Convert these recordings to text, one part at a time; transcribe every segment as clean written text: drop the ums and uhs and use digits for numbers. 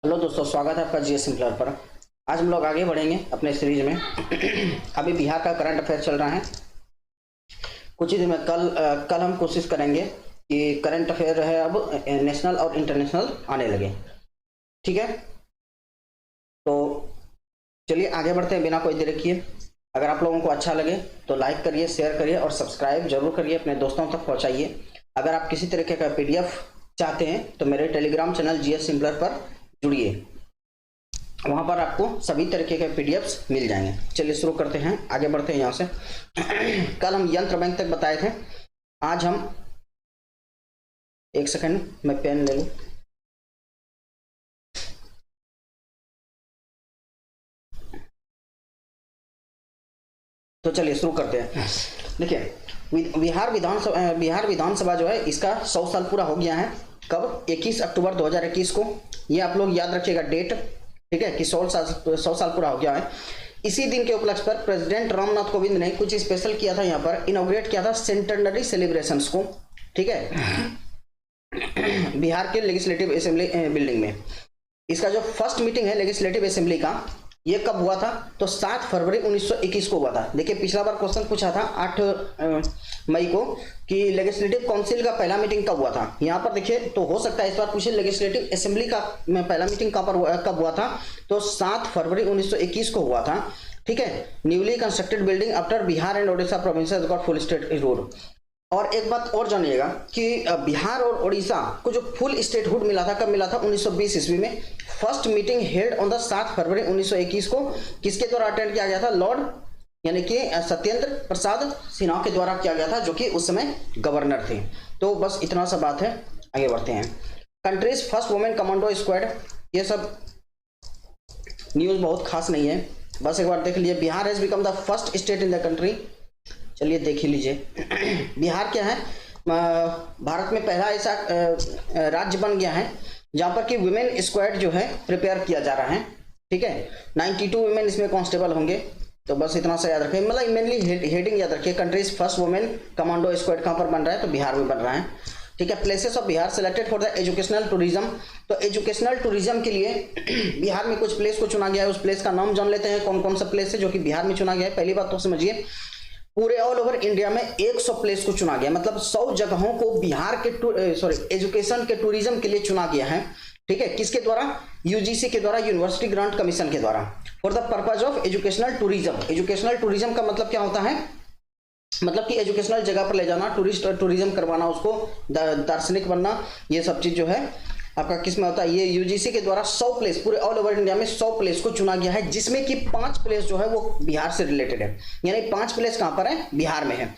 Hello दोस्तों, स्वागत है आपका जीएस सिंपलर पर। आज हम लोग आगे बढ़ेंगे अपने सीरीज में। अभी बिहार का करंट अफेयर चल रहा है। कुछ ही दिन में कल हम कोशिश करेंगे कि करंट अफेयर है अब नेशनल और इंटरनेशनल आने लगे। ठीक है, तो चलिए आगे बढ़ते हैं बिना कोई देर किए। अगर आप लोगों को अच्छा लगे तो लाइक करिए, शेयर करिए और सब्सक्राइब जरूर करिए, अपने दोस्तों तक पहुंचाइए। अगर आप किसी तरीके का पीडीएफ चाहते हैं तो मेरे टेलीग्राम चैनल जीएस सिंपलर पर जुड़िए, वहां पर आपको सभी तरीके के पीडीएफ्स मिल जाएंगे। चलिए शुरू करते हैं, आगे बढ़ते हैं यहाँ से। कल हम यंत्र बैंक तक बताए थे। आज हम एक सेकंड मैं पेन ले लूं। तो चलिए शुरू करते हैं। देखिए, बिहार विधानसभा जो है इसका 100 साल पूरा हो गया है। कब? 21 अक्टूबर 2021 को। ये आप लोग याद रखिएगा डेट, ठीक है, कि 100 साल पूरा हो गया है। इसी दिन के उपलक्ष्य पर प्रेसिडेंट रामनाथ कोविंद ने कुछ स्पेशल किया था, यहाँ पर इनॉग्रेट किया था सेंटेनरी सेलिब्रेशंस को। ठीक है, बिहार के लेजिस्लेटिव असेंबली बिल्डिंग में। इसका जो फर्स्ट मीटिंग है लेजिस्लेटिव असेंबली का, ये कब हुआ था? तो 7 फरवरी 1921 को हुआ था। देखिए, पिछला बार क्वेश्चन पूछा था 8 मई को कि लेजिस्लेटिव काउंसिल का पहला मीटिंग कब हुआ था। यहाँ पर देखिए, तो हो सकता है इस बार पूछे लेजिस्लेटिव असेंबली का पहला मीटिंग कब हुआ था। तो 7 फरवरी 1921 को हुआ था। ठीक है, newly constructed building after Bihar and Odisha provinces got full state rule. और एक बात और जानिएगा कि बिहार और उड़ीसा को जो फुल स्टेटहुड मिला था, कब मिला था? 1920 ईस्वी में। First meeting held on the 7 फरवरी 1921 को किसके द्वारा अटेंड किया गया था? लॉर्ड यानी कि सत्येंद्र प्रसाद सिन्हा के द्वारा किया गया था, जो कि उस समय गवर्नर थे। तो बस इतना सा बात है, आगे बढ़ते हैं। Countries first women commando squad, ये सब न्यूज बहुत खास नहीं है, बस एक बार देख लीजिए। Bihar has become the first state in the country. चलिए देख ही लीजिए। बिहार क्या है? भारत में पहला ऐसा राज्य बन गया है जहां पर कि वुमेन स्क्वाड जो है प्रिपेयर किया जा रहा है। ठीक है, 92 वुमेन इसमें कांस्टेबल होंगे। तो बस इतना सा याद रखें, मतलब मेनली हेडिंग याद रखिए। Countries first women commando squad कहां पर बन रहा है? तो बिहार में बन रहा है। ठीक है, places of Bihar selected for the educational tourism. तो एजुकेशनल टूरिज्म के लिए बिहार में कुछ प्लेस को चुना गया है। उस प्लेस का नाम जान लेते हैं, कौन कौन सा प्लेस है जो कि बिहार में चुना गया है। पहली बात तो समझिए, पूरे ऑल ओवर इंडिया में 100 प्लेस को चुना गया, मतलब 100 जगहों को बिहार के एजुकेशन के टूरिज्म के लिए चुना गया है। ठीक है, किसके द्वारा? यूजीसी के द्वारा, यूनिवर्सिटी ग्रांट कमीशन के द्वारा, for the purpose of educational tourism. Educational tourism का मतलब क्या होता है? मतलब कि एजुकेशनल जगह पर ले जाना, टूरिज्म करवाना, उसको दार्शनिक बनना, ये सब चीज जो है आपका किस में होता है? ये यूजीसी के द्वारा 100 प्लेस, पूरे ऑल ओवर इंडिया में 100 प्लेस को चुना गया है, जिसमें कि 5 प्लेस जो है वो बिहार से रिलेटेड है। यानी 5 प्लेस कहां पर है? बिहार में है।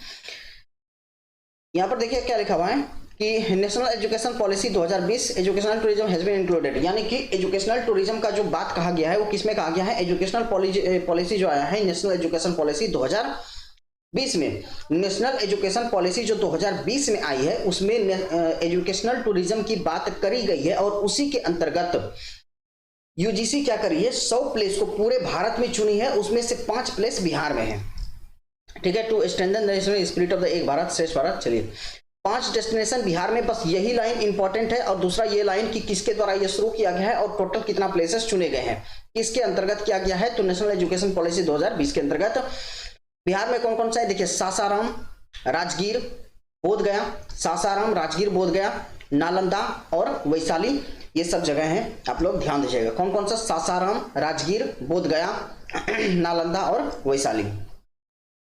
यहां पर देखिए क्या लिखा हुआ है कि national education policy 2020 educational tourism has been included. यानी कि एजुकेशनल टूरिज्म का जो बात कहा गया है वो किसमें कहा गया है? एजुकेशनल पॉलिसी जो आया है, नेशनल एजुकेशन पॉलिसी 2020 में। नेशनल एजुकेशन पॉलिसी जो 2020 में आई है, उसमें एजुकेशनल टूरिज्म की बात करी गई है और उसी के अंतर्गत यूजीसी क्या करी है? 100 प्लेस को पूरे भारत में चुनी है, उसमें से 5 प्लेस बिहार में है। ठीक है, to strengthen the national spirit of the Ek Bharat श्रेष्ठ भारत। चलिए, 5 डेस्टिनेशन बिहार में, बस यही लाइन इंपॉर्टेंट है। और दूसरा ये लाइन कि किसके द्वारा ये शुरू किया गया है और टोटल कितना प्लेसेस चुने गए हैं, किसके अंतर्गत किया गया है? तो नेशनल एजुकेशन पॉलिसी 2020 के अंतर्गत बिहार में कौन कौन सा है? देखिए, सासाराम, राजगीर, बोधगया, सासाराम, राजगीर, बोधगया, नालंदा और वैशाली, ये सब जगह हैं। आप लोग ध्यान दीजिएगा कौन कौन सा? सासाराम, राजगीर, बोधगया, नालंदा और वैशाली।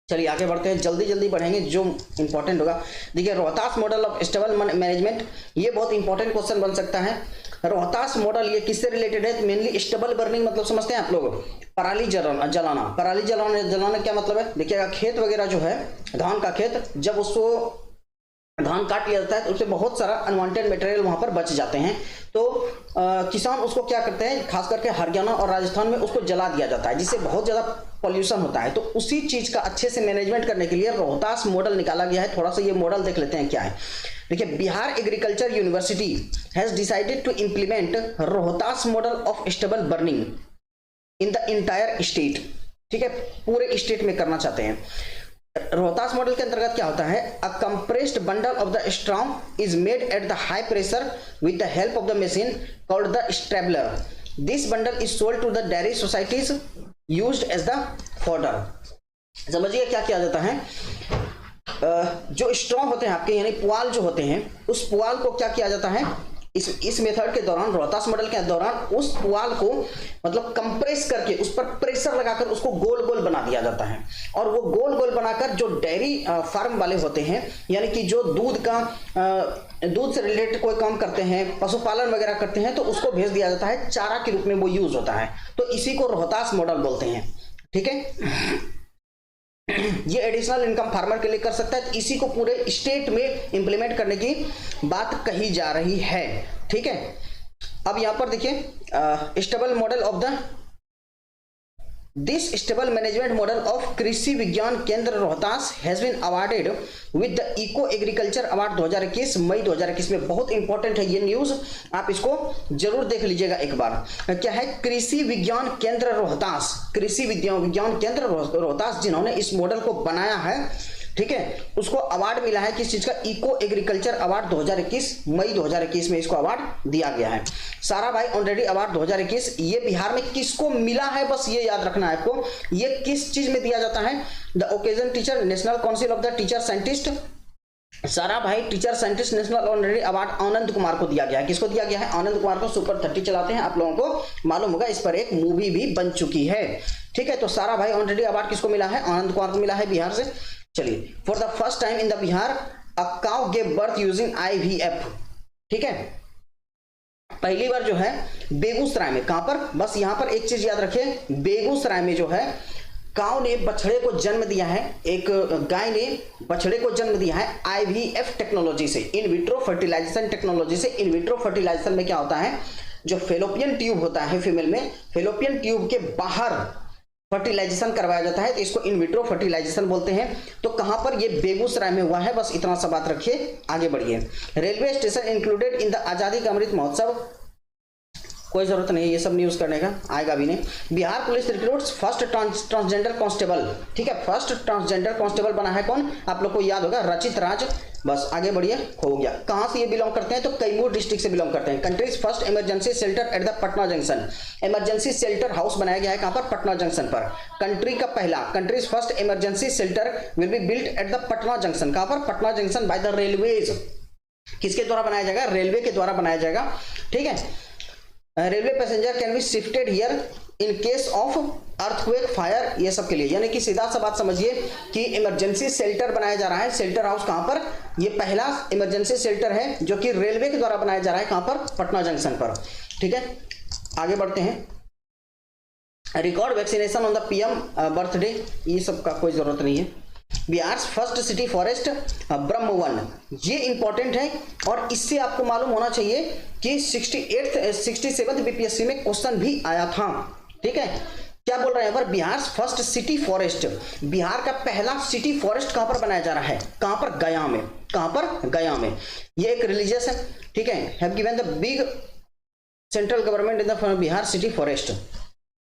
चलिए आगे बढ़ते हैं, जल्दी जल्दी बढ़ेंगे, जो इंपॉर्टेंट होगा। देखिए, Rohtas model of stable management, ये बहुत इंपॉर्टेंट क्वेश्चन बन सकता है। रोहतास मॉडल ये किससे रिलेटेड है? मेनली स्टेबल बर्निंग मतलब समझते हैं आप लोग? पराली जलाना। पराली जलाना क्या मतलब है? देखिएगा, खेत वगैरह जो है, धान का खेत, जब उसको धान काट लिया जाता है तो उससे बहुत सारा अनवांटेड मटेरियल वहां पर बच जाते हैं। तो किसान उसको क्या करते हैं, खास करके हरियाणा और राजस्थान में उसको जला दिया जाता है, जिससे बहुत ज्यादा पॉल्यूशन होता है। तो उसी चीज का अच्छे से मैनेजमेंट करने के लिए रोहतास मॉडल निकाला गया है। थोड़ा सा ये मॉडल देख लेते हैं क्या है। देखिए, Bihar agriculture university has decided to implement Rohtas model of stubble burning in the entire state. ठीक है, पूरे स्टेट में करना चाहते हैं। रोहतास मॉडल के अंतर्गत क्या होता है? A compressed bundle of the strong is made at the high pressure with the help of the machine called the straw baler. This bundle is sold to the dairy societies used as the fodder. समझिए क्या किया जाता है, जो straw होते हैं आपके यानी पुआल जो होते हैं, उस पुआल को क्या किया जाता है, इस मेथड के दौरान, रोहतास मॉडल के दौरान उस पुआल को मतलब कंप्रेस करके उस पर प्रेशर लगाकर उसको गोल गोल बना दिया जाता है। और वो गोल गोल बनाकर जो डेयरी फार्म वाले होते हैं, यानी कि जो दूध से रिलेटेड कोई काम करते हैं, पशुपालन वगैरह करते हैं, तो उसको भेज दिया जाता है, चारा के रूप में वो यूज होता है। तो इसी को रोहतास मॉडल बोलते हैं। ठीक है, ये एडिशनल इनकम फार्मर के लिए कर सकता है। इसी को पूरे स्टेट में इंप्लीमेंट करने की बात कही जा रही है। ठीक है, अब यहां पर देखिए stubble model of the this stubble management model of Krishi Vigyan Kendra Rohtas has been awarded with the eco agriculture award 2021 मई 2021 में। बहुत इंपॉर्टेंट है ये न्यूज, आप इसको जरूर देख लीजिएगा एक बार। क्या है, कृषि विज्ञान केंद्र रोहतास, कृषि विज्ञान केंद्र रोहतास जिन्होंने इस मॉडल को बनाया है, ठीक है, उसको अवार्ड मिला है किस चीज का, इको एग्रीकल्चर अवार्ड 2021 मई 2021 में इसको अवार्ड दिया गया है। सारा भाई ऑलरेडी अवार्ड 2021, ये बिहार में किसको मिला है बस ये याद रखना है आपको। ये किस चीज में दिया जाता है, the occasion teacher national council of the teacher scientist. Sarabhai teacher scientist national honorary award Anand Kumar को दिया गया है। किसको दिया गया है, आनंद कुमार को। सुपर 30 चलाते हैं, आप लोगों को मालूम होगा, इस पर एक मूवी भी बन चुकी है। ठीक है, तो सारा भाई ऑनरेडी अवार्ड किसको मिला है, आनंद कुमार को मिला है बिहार से। चलिए, for the first time in the Bihar a cow gave birth using IVF। ठीक है, पहली बार जो है बेगूसराय में, कहां पर, बस यहां पर एक चीज याद रखिए, बेगूसराय में जो है काऊ ने बछड़े को जन्म दिया है, एक गाय ने बछड़े को जन्म दिया है IVF टेक्नोलॉजी से, इन विट्रो फर्टिलाइजेशन टेक्नोलॉजी से। इन विट्रो फर्टिलाइजेशन में क्या होता है, जो फेलोपियन ट्यूब होता है फीमेल में, फेलोपियन ट्यूब के बाहर फर्टिलाइजेशन करवाया जाता है, तो इसको इन विट्रो फर्टिलाइजेशन बोलते हैं। तो कहां पर, ये बेगूसराय में हुआ है, बस इतना सा बात रखिए, आगे बढ़िए। Railway station included in the आजादी का अमृत महोत्सव, कोई जरूरत नहीं है ये सब न्यूज करने का, आएगा भी नहीं। Bihar police recruits first transgender constable. ठीक है, फर्स्ट ट्रांसजेंडर कांस्टेबल बना है कौन, आप लोग को याद होगा, रचित राज। बस आगे बढ़िए, हो गया। कहां से ये बिलोंग करते हैं, तो कैमूर डिस्ट्रिक्ट से बिलोंग करते हैं। Countries first emergency shelter at the Patna junction, emergency shelter house बनाया गया है कहां पर, पटना जंक्शन पर। कंट्री का पहला, countries first emergency shelter will be built at the Patna junction, कहां पर, Patna junction by the railways. किसके द्वारा बनाया जाएगा, रेलवे के द्वारा बनाया जाएगा। ठीक है, railway passenger can be shifted here in case of earthquake fire, ये सब के लिए। यानी कि सीधा सा बात समझिए कि इमरजेंसी शेल्टर बनाया जा रहा है, शेल्टर हाउस कहां पर, ये पहला इमरजेंसी शेल्टर है जो कि रेलवे के द्वारा बनाया जा रहा है, कहां पर, पटना जंक्शन पर। ठीक है, आगे बढ़ते हैं। Record vaccination on the PM birthday, ये सब का कोई जरूरत नहीं है। बिहार फर्स्ट सिटी फॉरेस्ट ब्रह्मवन, ये इंपॉर्टेंट है और इससे आपको मालूम होना चाहिए कि 67 BPSC में क्वेश्चन भी आया था। ठीक है, क्या बोल रहे हैं पर, Bihar first city forest, Bihar का पहला सिटी फॉरेस्ट कहां पर बनाया जा रहा है, कहां पर, गया में। कहां पर, गया में। ये एक रिलीजियस है। ठीक है, have given the big central government in the Bihar city forest.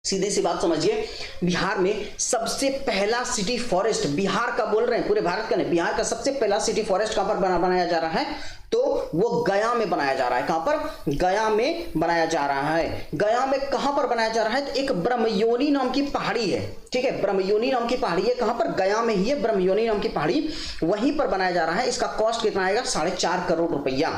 सीधी सी बात समझिए, बिहार में सबसे पहला सिटी फॉरेस्ट, बिहार का बोल रहे हैं, पूरे भारत का नहीं, बिहार का सबसे पहला सिटी फॉरेस्ट कहां पर बनाया जा रहा है, तो वो गया में बनाया जा रहा है। कहां पर, गया में बनाया जा रहा है। गया में कहां पर बनाया जा रहा है, तो एक ब्रह्मयोनी नाम की पहाड़ी है। ठीक है, ब्रह्मयोनी नाम की पहाड़ी है, कहां पर, गया में ही है ब्रह्मयोनी नाम की पहाड़ी, वहीं पर बनाया जा रहा है। इसका कॉस्ट कितना आएगा, 4.5 करोड़ रुपया।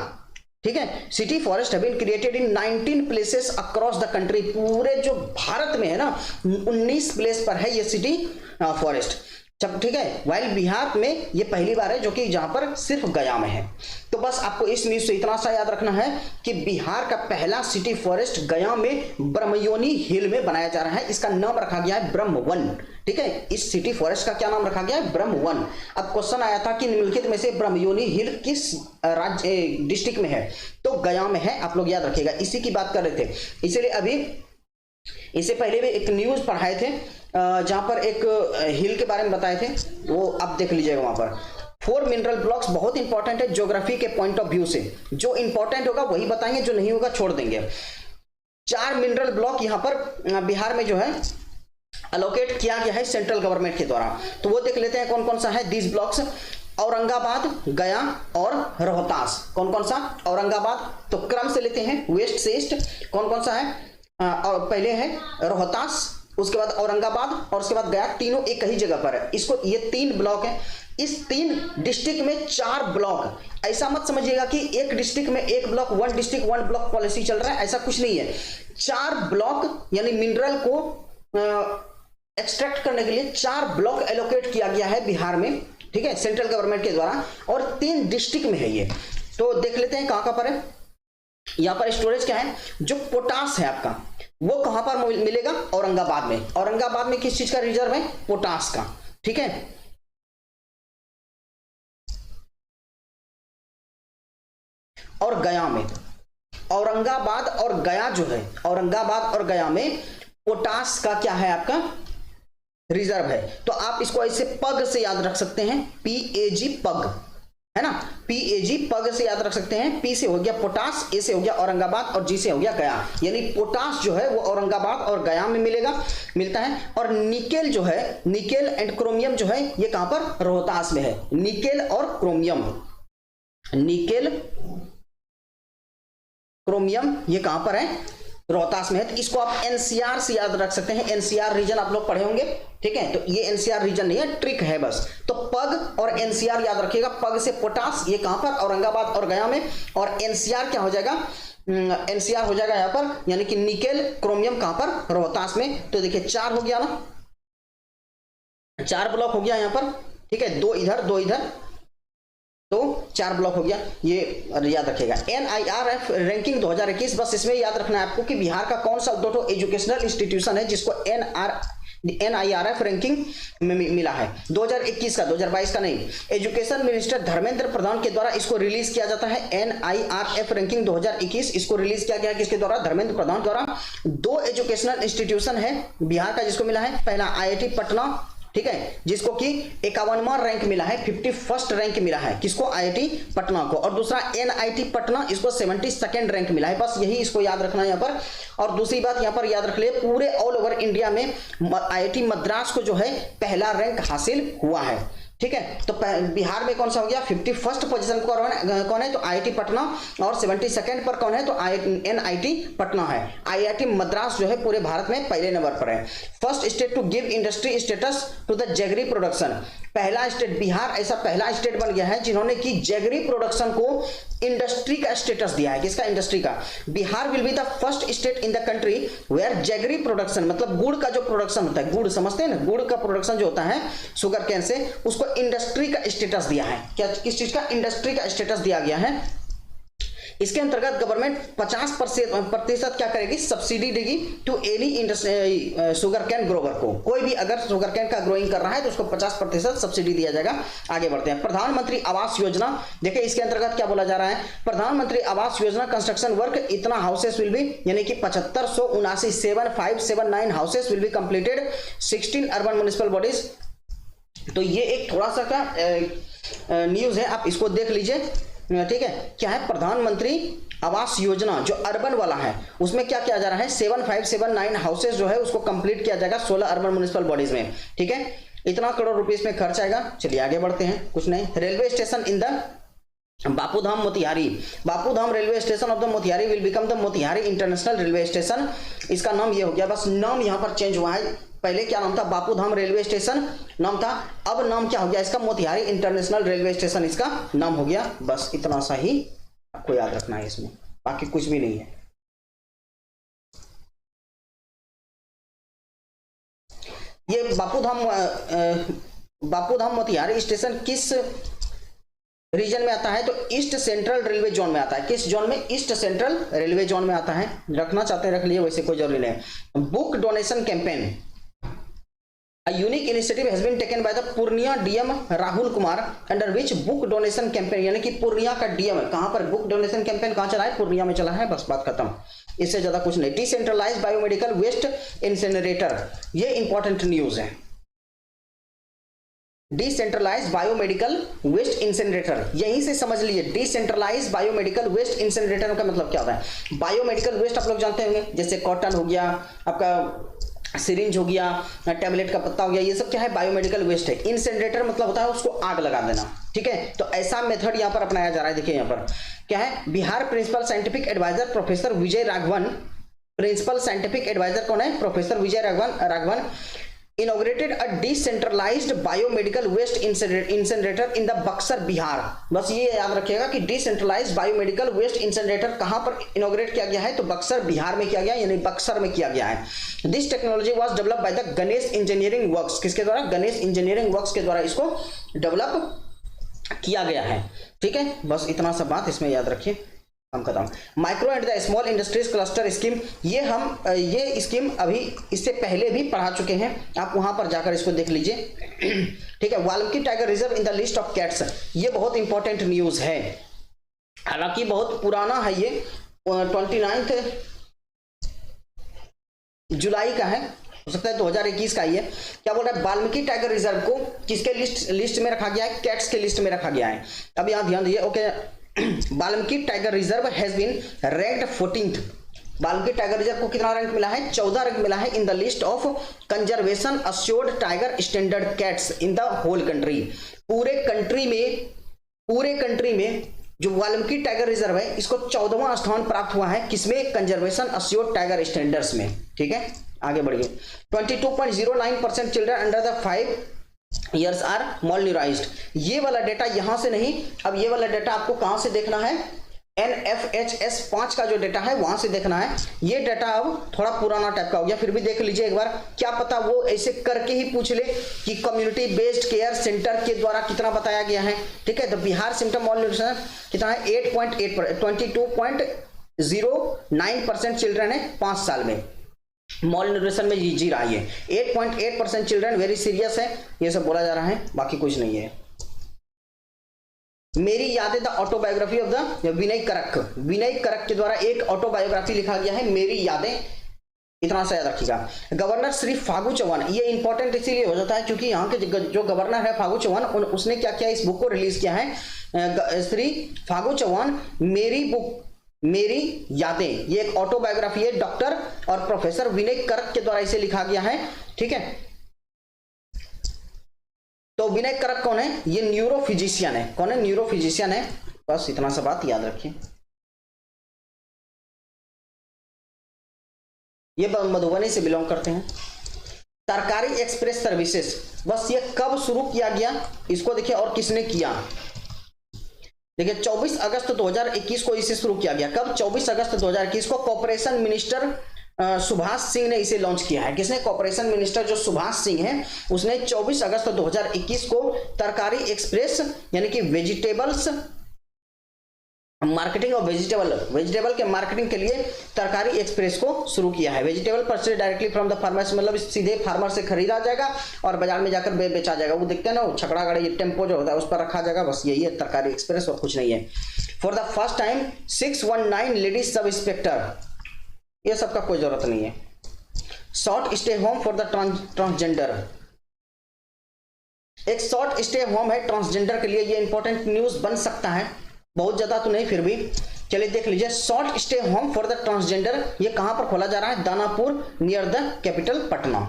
ठीक है, city forest have been created in 19 places across the country, पूरे जो भारत में है ना 19 प्लेस पर है ये सिटी फॉरेस्ट। ठीक है, वाइल बिहार में ये पहली बार है जो कि जहां पर सिर्फ गया में है। तो बस आपको इस न्यूज से इतना सा याद रखना है कि बिहार का पहला सिटी फॉरेस्ट गया में ब्रह्मयोनी हिल में बनाया जा रहा है, इसका नाम रखा गया है ब्रह्मवन। ठीक है, इस सिटी फॉरेस्ट का क्या नाम रखा गया है, ब्रह्मवन। अब क्वेश्चन आया था कि निम्नलिखित में से ब्रह्मयोनी हिल किस राज्य डिस्ट्रिक्ट में है, तो गया में है, आप लोग याद रखिएगा, इसी की बात कर रहे थे। इसलिए अभी इससे पहले भी एक न्यूज पढ़ाए थे जहां पर एक हिल के बारे में बताए थे, वो आप देख लीजिएगा वहां पर। 4 मिनरल ब्लॉक्स बहुत इंपॉर्टेंट है ज्योग्राफी के पॉइंट ऑफ व्यू से, जो इंपॉर्टेंट होगा वही बताएंगे, जो नहीं होगा छोड़ देंगे। 4 मिनरल ब्लॉक यहां पर बिहार में जो है अलोकेट किया गया है सेंट्रल गवर्नमेंट के द्वारा, तो वो देख लेते हैं कौन कौन सा है। दीज ब्लॉक्स औरंगाबाद, गया और रोहतास। कौन कौन सा, औरंगाबाद, तो क्रम से लेते हैं वेस्ट से ईस्ट। कौन कौन सा है, और पहले है रोहतास, उसके बाद औरंगाबाद और उसके बाद गया, तीनों एक ही जगह पर है। इसको ये 3 ब्लॉक है, इस 3 डिस्ट्रिक्ट में 4 ब्लॉक। ऐसा मत समझिएगा कि एक डिस्ट्रिक्ट में एक ब्लॉक, 1 डिस्ट्रिक्ट 1 ब्लॉक पॉलिसी चल रहा है, ऐसा कुछ नहीं है। 4 ब्लॉक यानी मिनरल को एक्सट्रैक्ट करने के लिए 4 ब्लॉक एलोकेट किया गया है बिहार में, ठीक है, सेंट्रल गवर्नमेंट के द्वारा, और 3 डिस्ट्रिक्ट में है ये। तो देख लेते हैं कहां पर है। यहां पर स्टोरेज क्या है, जो पोटास है आपका वो कहां पर मिलेगा, औरंगाबाद में। औरंगाबाद में किस चीज का रिजर्व है, पोटास का, ठीक है। और गया में, औरंगाबाद और गया जो है, औरंगाबाद और गया में पोटास का क्या है आपका रिजर्व है। तो आप इसको ऐसे पग से याद रख सकते हैं, PAG पग, है ना, PAG पग से याद रख सकते हैं। P से हो गया पोटास, A से हो गया औरंगाबाद और G से हो गया गया। यानी पोटास जो है वो औरंगाबाद और गया में मिलता है। और निकेल जो है, निकेल एंड क्रोमियम जो है ये कहां पर, रोहतास में है। निकेल और क्रोमियम, निकेल क्रोमियम ये कहां पर है, रोहतास में है। तो इसको आप NCR से याद रख सकते हैं। NCR रीजन आप लोग पढ़े होंगे, ठीक है। तो ये NCR रीजन नहीं है, ट्रिक है बस। तो पग और NCR याद रखिएगा। पग से पोटास, ये कहां पर, औरंगाबाद और गया में। और NCR क्या हो जाएगा, NCR हो जाएगा यहां पर, यानी कि निकेल क्रोमियम कहां पर, रोहतास में। तो देखिए 4 हो गया ना, 4 ब्लॉक हो गया यहां पर, ठीक है, 2 इधर 2 इधर, तो 4 ब्लॉक हो गया। ये याद रखिएगा। NIRF रैंकिंग 2021, बस इसमें याद रखना है आपको कि बिहार का कौन सा दो एजुकेशनल इंस्टीट्यूशन है जिसको NIRF रैंकिंग में मिला है 2021 का, 2022 का नहीं। एजुकेशन मिनिस्टर धर्मेंद्र प्रधान के द्वारा इसको रिलीज किया जाता है। NIRF रैंकिंग 2021 इसको रिलीज किया गया किसके द्वारा, धर्मेंद्र प्रधान द्वारा। 2 एजुकेशनल इंस्टीट्यूशन है बिहार का जिसको मिला है। पहला IIT पटना, ठीक है, जिसको कि 51वां रैंक मिला है, 51st रैंक मिला है किसको, IIT पटना को। और दूसरा NIT पटना, इसको 72nd रैंक मिला है। बस यही इसको याद रखना है यहाँ पर। और दूसरी बात यहाँ पर याद रख ले, पूरे ऑल ओवर इंडिया में IIT मद्रास को जो है पहला रैंक हासिल हुआ है, ठीक है। तो बिहार में कौन सा हो गया, 51st पोजीशन पर कौन है, तो IIT पटना। और 72nd पर कौन है, तो NIT पटना है। IIT मद्रास जो है पूरे भारत में पहले नंबर पर है। First state to give industry status to the jaggery production, पहला स्टेट, बिहार ऐसा पहला स्टेट बन गया है जिन्होंने की जैगरी प्रोडक्शन को इंडस्ट्री का स्टेटस दिया है। किसका, इंडस्ट्री का। Bihar will be the first state in the country where jaggery production, मतलब गुड़ का जो प्रोडक्शन होता है, गुड़ समझते हैं ना, गुड़ का प्रोडक्शन जो होता है शुगर केन से, उसको इंडस्ट्री का स्टेटस दिया है। क्या, किस चीज का, इंडस्ट्री का स्टेटस दिया गया है। इसके अंतर्गत गवर्नमेंट 50% क्या करेगी, सब्सिडी देगी to any sugar cane grower को। कोई भी अगर शुगर कैन का ग्रोइंग कर रहा है तो उसको 50% सब्सिडी दिया जाएगा। आगे बढ़ते हैं। प्रधानमंत्री आवास योजना, देखिए इसके अंतर्गत क्या बोला जा रहा है, प्रधानमंत्री आवास योजना कंस्ट्रक्शन वर्क इतना हाउसेस विल बी, यानी कि 7579 7579 houses will be completed 16 urban municipal bodies. तो ये एक थोड़ा सा का न्यूज है, आप इसको देख लीजिए, ठीक है। क्या है, प्रधानमंत्री आवास योजना जो अर्बन वाला है उसमें क्या किया जा रहा है, 7579 हाउसेस जो है उसको कंप्लीट किया जाएगा 16 अर्बन म्युनिसिपल बॉडीज में, ठीक है। इतना करोड़ रुपीस में खर्च आएगा। चलिए आगे बढ़ते हैं, कुछ नहीं। Railway station in the Bapudham Motihari, Bapudham railway station of the Motihari will become the Motihari international railway station. इसका नाम ये हो गया, बस नाम यहां पर चेंज हुआ है। पहले क्या नाम था, बापूधाम रेलवे स्टेशन नाम था, अब नाम क्या हो गया इसका, मोतिहारी इंटरनेशनल रेलवे स्टेशन इसका नाम हो गया। बस इतना सा ही आपको याद रखना है इसमें, बाकी कुछ भी नहीं है। ये बापूधाम मोतिहारी स्टेशन किस रीजन में आता है, तो ईस्ट सेंट्रल रेलवे जोन में आता है। किस जोन में, ईस्ट सेंट्रल रेलवे जोन में आता है। रखना चाहते हैं रख लिए, वैसे कोई जरूरी नहीं। Book donation campaign, A unique initiative has been taken by the Purnia DM Rahul Kumar under which book donation campaign, यानी कि पूर्णिया का DM है, कहां पर बुक डोनेशन कैंपेन कहां चला है, पूर्णिया में चला है। बस बात खत्म, इससे ज्यादा कुछ नहीं। डिसेंट्रलाइज बायोमेडिकल वेस्ट इंसिनरेटर, ये इंपॉर्टेंट न्यूज है। डिसेंट्रलाइज बायोमेडिकल वेस्ट इंसिनरेटर, यहीं से समझ लीजिए। डिसेंट्रलाइज बायोमेडिकल वेस्ट इंसिनरेटर का मतलब क्या होता है। बायोमेडिकल वेस्ट आप लोग जानते होंगे, जैसे कॉटन हो गया, आपका सिरिंज हो गया, टैबलेट का पत्ता हो गया, ये सब क्या है, बायोमेडिकल वेस्ट है। इंसिनरेटर मतलब होता है उसको आग लगा देना, ठीक है। तो ऐसा मेथड यहां पर अपनाया जा रहा है। देखिए यहां पर क्या है, Bihar principal scientific adviser professor Vijay Raghavan principal scientific adviser कौन है? Professor Vijay Raghavan inaugurated a decentralized biomedical waste incinerator in the Buxar Bihar. बस ये याद रखिएगा कि डिसेंट्रलाइज्ड बायोमेडिकल वेस्ट इंसिनरेटर कहां पर इनोग्रेट किया गया है? तो बक्सर बिहार में किया गया, यानी बक्सर में किया गया है। This technology was develop by the Ganesh engineering works. किसके द्वारा? गणेश इंजीनियरिंग वर्क्स के द्वारा इसको डेवलप किया गया है। ठीक है, बस इतना सा बात इसमें याद रखिए। हम खत्म। Micro and the small industries cluster scheme, ये स्कीम अभी इससे पहले भी पढ़ा चुके हैं, आप वहां पर जाकर इसको देख लीजिए। ठीक है, Valmiki tiger reserve in the list of cats, ये बहुत इंपॉर्टेंट न्यूज है, हालांकि बहुत पुराना है, ये 29 जुलाई का है, हो सकता है 2021 का ही है। क्या बोल रहा है? वाल्मीकि टाइगर रिजर्व को किसके लिस्ट में रखा गया है? कैट्स के लिस्ट में रखा गया है। अब यहां ध्यान दीजिए। Okay, Valmiki tiger reserve has been ranked 14th। Valmiki tiger reserve को कितना रैंक मिला है? 14 रैंक मिला है in the list of conservation assured tiger standard cats in the whole country. पूरे कंट्री में जो वाल्मीकि टाइगर रिजर्व है, इसको 14वां स्थान प्राप्त हुआ है। किसमें? कंजर्वेशन अस्योर्ड टाइगर स्टैंडर्ड्स में। ठीक है, आगे बढ़िए। 22.09% children under the 5 years are malnourished। ये वाला डेटा यहां से नहीं, अब ये वाला डेटा आपको कहां से देखना है? NFHS 5 का जो डेटा है वहां से देखना है। ये डेटा अब थोड़ा पुराना टाइप का हो गया, फिर भी देख लीजिए एक बार, क्या पता वो ऐसे करके ही पूछ ले कि कम्युनिटी बेस्ड केयर सेंटर के द्वारा कितना बताया गया है। ठीक है, तो बिहार सिम्टम malnutrition कितना है? 22.09% चिल्ड्रन है 5 साल में मॉल न्यूट्रिशन में जी रहा है। 8.8% चिल्ड्रन वेरी सीरियस है, ये सब बोला जा रहा है, बाकी कुछ नहीं है। मेरी यादें द ऑटोबायोग्राफी ऑफ द विनय करक के द्वारा एक ऑटोबायोग्राफी लिखा गया है, मेरी यादें, इतना सा याद रखिएगा। गवर्नर श्री फागू चौहान, ये इंपॉर्टेंट इसीलिए हो जाता है क्योंकि यहाँ के जो गवर्नर है फागू चौहान, उसने क्या किया? इस बुक को रिलीज किया है। श्री फागू चौहान मेरी यादें, ये एक ऑटोबायोग्राफी है, डॉक्टर और प्रोफेसर विनय करक के द्वारा इसे लिखा गया है। ठीक है, तो विनय करक कौन है? ये न्यूरोफिजिशियन है। कौन है? न्यूरोफिजिशियन है। बस इतना सा बात याद रखिए। ये मधुबनी से बिलोंग करते हैं। सरकारी एक्सप्रेस सर्विसेज, बस ये कब शुरू किया गया इसको देखिए, और किसने किया? देखिए 24 अगस्त 2021 को इसे शुरू किया गया। कब? 24 अगस्त 2021 को कॉर्पोरेशन मिनिस्टर सुभाष सिंह ने इसे लॉन्च किया है। किसने? कॉर्पोरेशन मिनिस्टर जो सुभाष सिंह है, उसने 24 अगस्त 2021 को तरकारी एक्सप्रेस यानी कि वेजिटेबल्स मार्केटिंग और वेजिटेबल के मार्केटिंग के लिए तरकारी एक्सप्रेस को शुरू किया है। Vegetable purchase directly from the farmers, मतलब सीधे फार्मर से खरीदा जाएगा और बाजार में जाकर बेचा जाएगा। वो देखते हैं ना, छकड़ा गाड़ी, ये टेम्पो जो होता है उस पर रखा जाएगा, बस यही है तरकारी एक्सप्रेस और कुछ नहीं है। For the first time 619 ladies sub inspector, ये सबका कोई जरूरत नहीं है। Short stay home for the transgender, एक शॉर्ट स्टे होम है ट्रांसजेंडर के लिए। ये इंपॉर्टेंट न्यूज बन सकता है, बहुत ज्यादा तो नहीं, फिर भी चलिए देख लीजिए। Short stay home for the transgender, ये कहां पर खोला जा रहा है? Danapur near the capital Patna.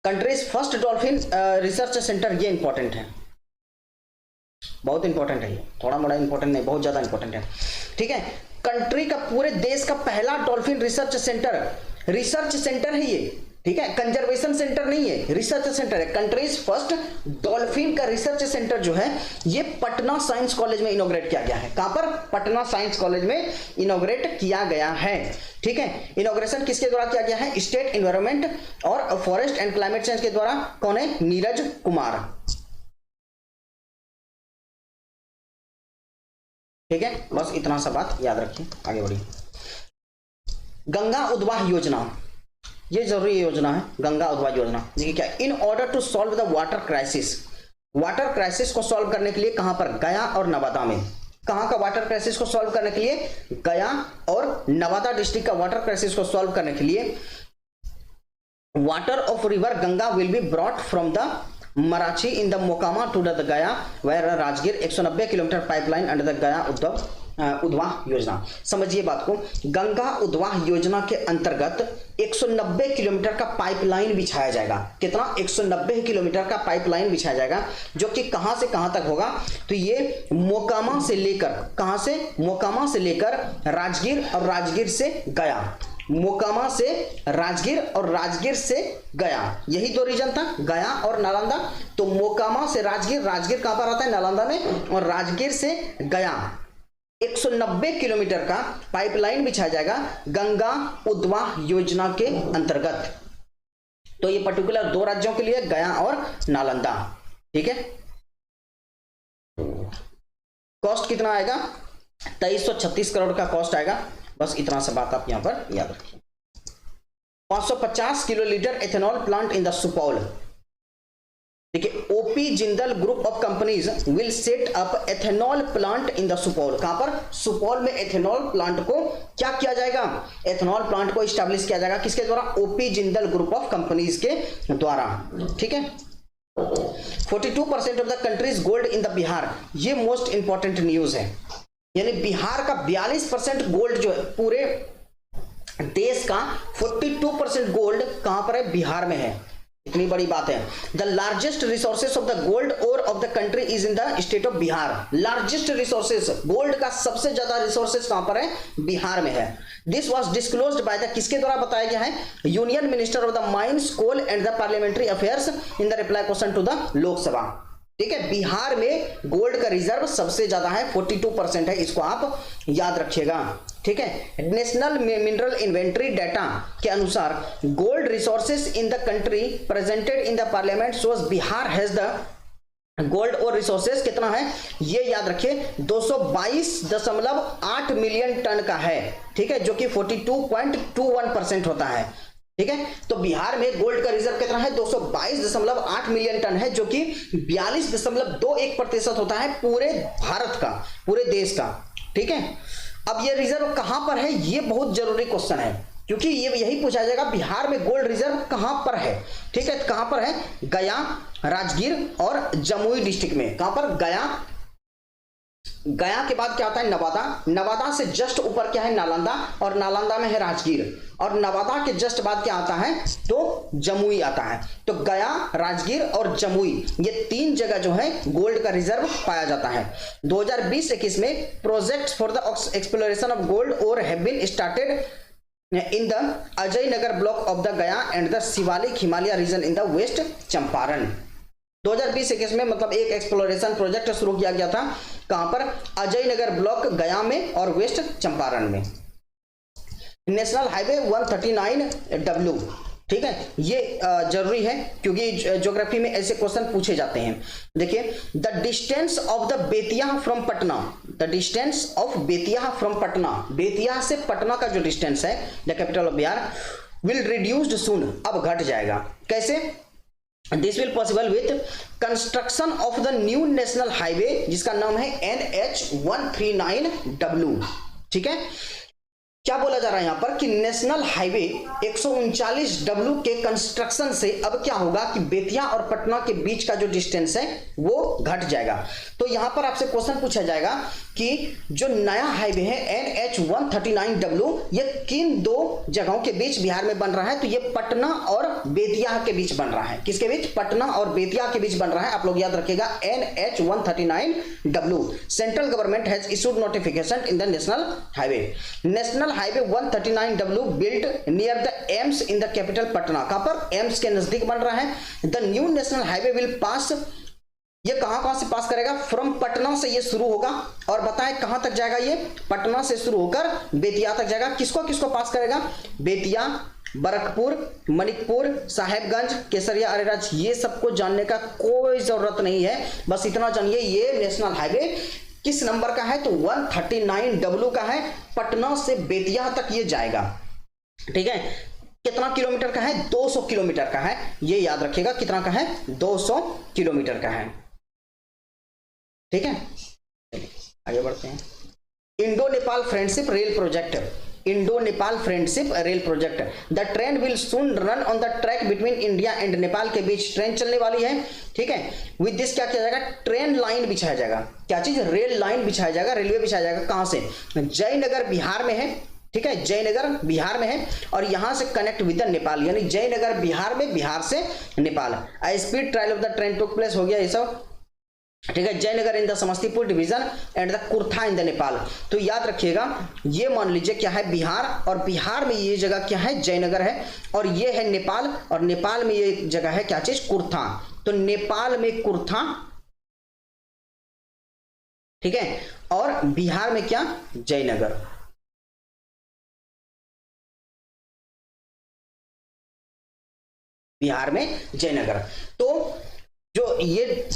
Countries first dolphin research centre, ये इंपॉर्टेंट है, बहुत इंपॉर्टेंट है, ये थोड़ा मोड़ा इंपॉर्टेंट नहीं, बहुत ज्यादा इंपॉर्टेंट है। ठीक है, कंट्री का, पूरे देश का पहला डॉल्फिन रिसर्च सेंटर है ये। ठीक है, कंजर्वेशन सेंटर नहीं है, रिसर्च सेंटर है। कंट्रीज फर्स्ट डॉल्फिन का रिसर्च सेंटर जो है ये पटना साइंस कॉलेज में इनोग्रेट किया गया है। कहां पर? पटना साइंस कॉलेज में इनोग्रेट किया गया है। ठीक है, इनोग्रेशन किसके द्वारा किया गया है? स्टेट एनवायरमेंट और फॉरेस्ट एंड क्लाइमेट चेंज के द्वारा। कौन है? नीरज कुमार। ठीक है, बस इतना सा बात याद रखिए, आगे बढ़िए। गंगा उद्वाह योजना, ये जरूरी योजना है, गंगा उद्वाह योजना। देखिए क्या, in order to solve the water crisis को सॉल्व करने के लिए कहां पर? गया और नवादा में। कहां का वाटर क्राइसिस को सॉल्व करने के लिए? गया और नवादा डिस्ट्रिक्ट का वाटर क्राइसिस को सॉल्व करने के लिए water of river Ganga will be brought from the Marathi in the Mokama to the Gaya via Rajgir 190 kilometre pipeline under the Gaya उद्धव उद्वाह योजना। समझिए बात को, गंगा उद्वाह योजना के अंतर्गत 190 किलोमीटर का पाइपलाइन बिछाया जाएगा। कितना? 190 किलोमीटर का पाइपलाइन बिछाया जाएगा, जो कि कहां से कहां तक होगा? तो ये मोकामा से लेकर, कहां से? मोकामा से लेकर राजगीर और राजगीर से गया। मोकामा से राजगीर और राजगीर से गया, यही दो रीजन था, गया और नालंदा। तो मोकामा से राजगीर, राजगीर कहां पर आता है? नालंदा में। और राजगीर से गया 190 किलोमीटर का पाइपलाइन बिछाया जाएगा गंगा उद्वाह योजना के अंतर्गत। तो ये पर्टिकुलर दो राज्यों के लिए, गया और नालंदा। ठीक है, कॉस्ट कितना आएगा? 2336 करोड़ का कॉस्ट आएगा। बस इतना सा बात आप यहां पर याद रखिए। 550 kilolitre ethanol plant in the Supaul. देखिए, OP Jindal group of companies will set up ethanol plant in the Supaul. कहां पर? सुपौल में एथेनॉल प्लांट को क्या किया जाएगा? एथेनॉल प्लांट को स्टैब्लिश किया जाएगा। किसके द्वारा? OP Jindal group of companies के द्वारा। ठीक है, 42% of the countries gold in the Bihar. ये मोस्ट इंपॉर्टेंट न्यूज है, यानी बिहार का 42% गोल्ड जो है, पूरे देश का 42% गोल्ड कहां पर है? बिहार में है। इतनी बड़ी बात है। The largest resources of the gold ore of the country is in the state of Bihar. Largest resources, gold का सबसे ज्यादा रिसोर्सेज कहां पर है? बिहार में है। This was disclosed by the, किसके द्वारा बताया गया है? Union minister of the mines, coal and the parliamentary affairs in the reply question to the Lok Sabha. ठीक है, बिहार में गोल्ड का रिजर्व सबसे ज्यादा है, 42% है, इसको आप याद रखिएगा। ठीक है, नेशनल मिनरल इन्वेंटरी डाटा के अनुसार gold resources in the country presented in the parliament shows Bihar has the gold और रिसोर्सेज कितना है? ये याद रखिए, 222.8 मिलियन टन का है। ठीक है, जो कि 42.21% होता है। ठीक है, तो बिहार में गोल्ड का रिजर्व कितना है? 222.8 मिलियन टन है, जो कि 42.21% होता है पूरे भारत का, पूरे देश का। ठीक है, अब ये रिजर्व कहां पर है? ये बहुत जरूरी क्वेश्चन है, क्योंकि ये यही पूछा जाएगा बिहार में गोल्ड रिजर्व कहां पर है। ठीक है, कहां पर है? गया, राजगीर और जमुई डिस्ट्रिक्ट में। कहां पर? गया। गया के बाद क्या आता है? नवादा। नवादा से जस्ट ऊपर क्या है? नालंदा। और नालंदा में है राजगीर। और नवादा के जस्ट बाद क्या आता है? तो जमुई आता है। तो गया, राजगीर और जमुई, ये तीन जगह जो है गोल्ड का रिजर्व पाया जाता है। 2020-21 में project for the exploration of gold ore have been started in the Ajay Nagar block of the Gaya and the Shivalik Himalaya region in the west Champaran. 2020-21 में मतलब एक एक्सप्लोरेशन प्रोजेक्ट शुरू किया गया था। कहां पर? अजय नगर ब्लॉक गया में और वेस्ट चंपारण में। National highway 139W। ठीक है, ये जरूरी है, क्योंकि ज्योग्राफी में ऐसे क्वेश्चन पूछे जाते हैं। देखिए, the distance of the Bettiah from Patna, the distance of Bettiah from Patna, Bettiah से पटना का जो डिस्टेंस है, the capital of Bihar, will reduced soon, अब घट जाएगा। कैसे? This will possible with construction of the new national highway, जिसका नाम है NH139W। ठीक है, क्या बोला जा रहा है यहां पर कि नेशनल हाईवे 139W के कंस्ट्रक्शन से अब क्या होगा कि बेतिया और पटना के बीच का जो डिस्टेंस है वो घट जाएगा। तो यहां पर आपसे क्वेश्चन पूछा जाएगा कि जो नया हाईवे है NH139W, ये किन दो जगहों के बीच बिहार में बन रहा है? तो ये पटना और बेतिया के बीच बन रहा है। किसके बीच? पटना और बेतिया के बीच बन रहा है। आप लोग याद रखिएगा, NH139W। Central government has issued notification in the national highway. National highway 139W built near the AIIMS in the capital Patna. कहां पर? एम्स के नजदीक बन रहा है। The new national highway will pass, ये कहां से पास करेगा? फ्रॉम पटना से ये शुरू होगा, और बताएं कहां तक जाएगा? ये पटना से शुरू होकर बेतिया तक जाएगा। किसको किसको पास करेगा? बेतिया, बरकपुर, मनिकपुर, साहेबगंज, केसरिया, अरेराज, ये सबको जानने का कोई जरूरत नहीं है। बस इतना जानिए, ये नेशनल हाईवे किस नंबर का है? तो 139W का है। पटना से बेतिया तक ये जाएगा। ठीक है, कितना किलोमीटर का है? 200 किलोमीटर का है। ये याद रखिएगा, कितना का है? 200 किलोमीटर का है। ठीक है, आगे बढ़ते हैं। Indo Nepal friendship rail project, Indo Nepal friendship rail project. The train will soon run on the track between India and Nepal के बीच ट्रेन चलने वाली है, ठीक है। विद दिस क्या किया जाएगा, ट्रेन लाइन बिछाया जाएगा, क्या चीज, रेल लाइन बिछाया जाएगा, रेलवे बिछाया जाएगा। कहां से, जयनगर बिहार में है, ठीक है, जयनगर बिहार में है और यहां से कनेक्ट विद द नेपाल, यानी जयनगर बिहार में, बिहार से Nepal. A speed trial of the train took place, हो गया ये सब, ठीक है। Jaynagar in the Samastipur division and the Kurtha in the Nepal. तो याद रखिएगा, ये मान लीजिए क्या है, बिहार, और बिहार में ये जगह क्या है, जयनगर है, और ये है नेपाल, और नेपाल में ये जगह है क्या चीज, कुर्था। तो नेपाल में कुर्था, ठीक है, और बिहार में क्या, जयनगर। बिहार में जयनगर। तो जो ये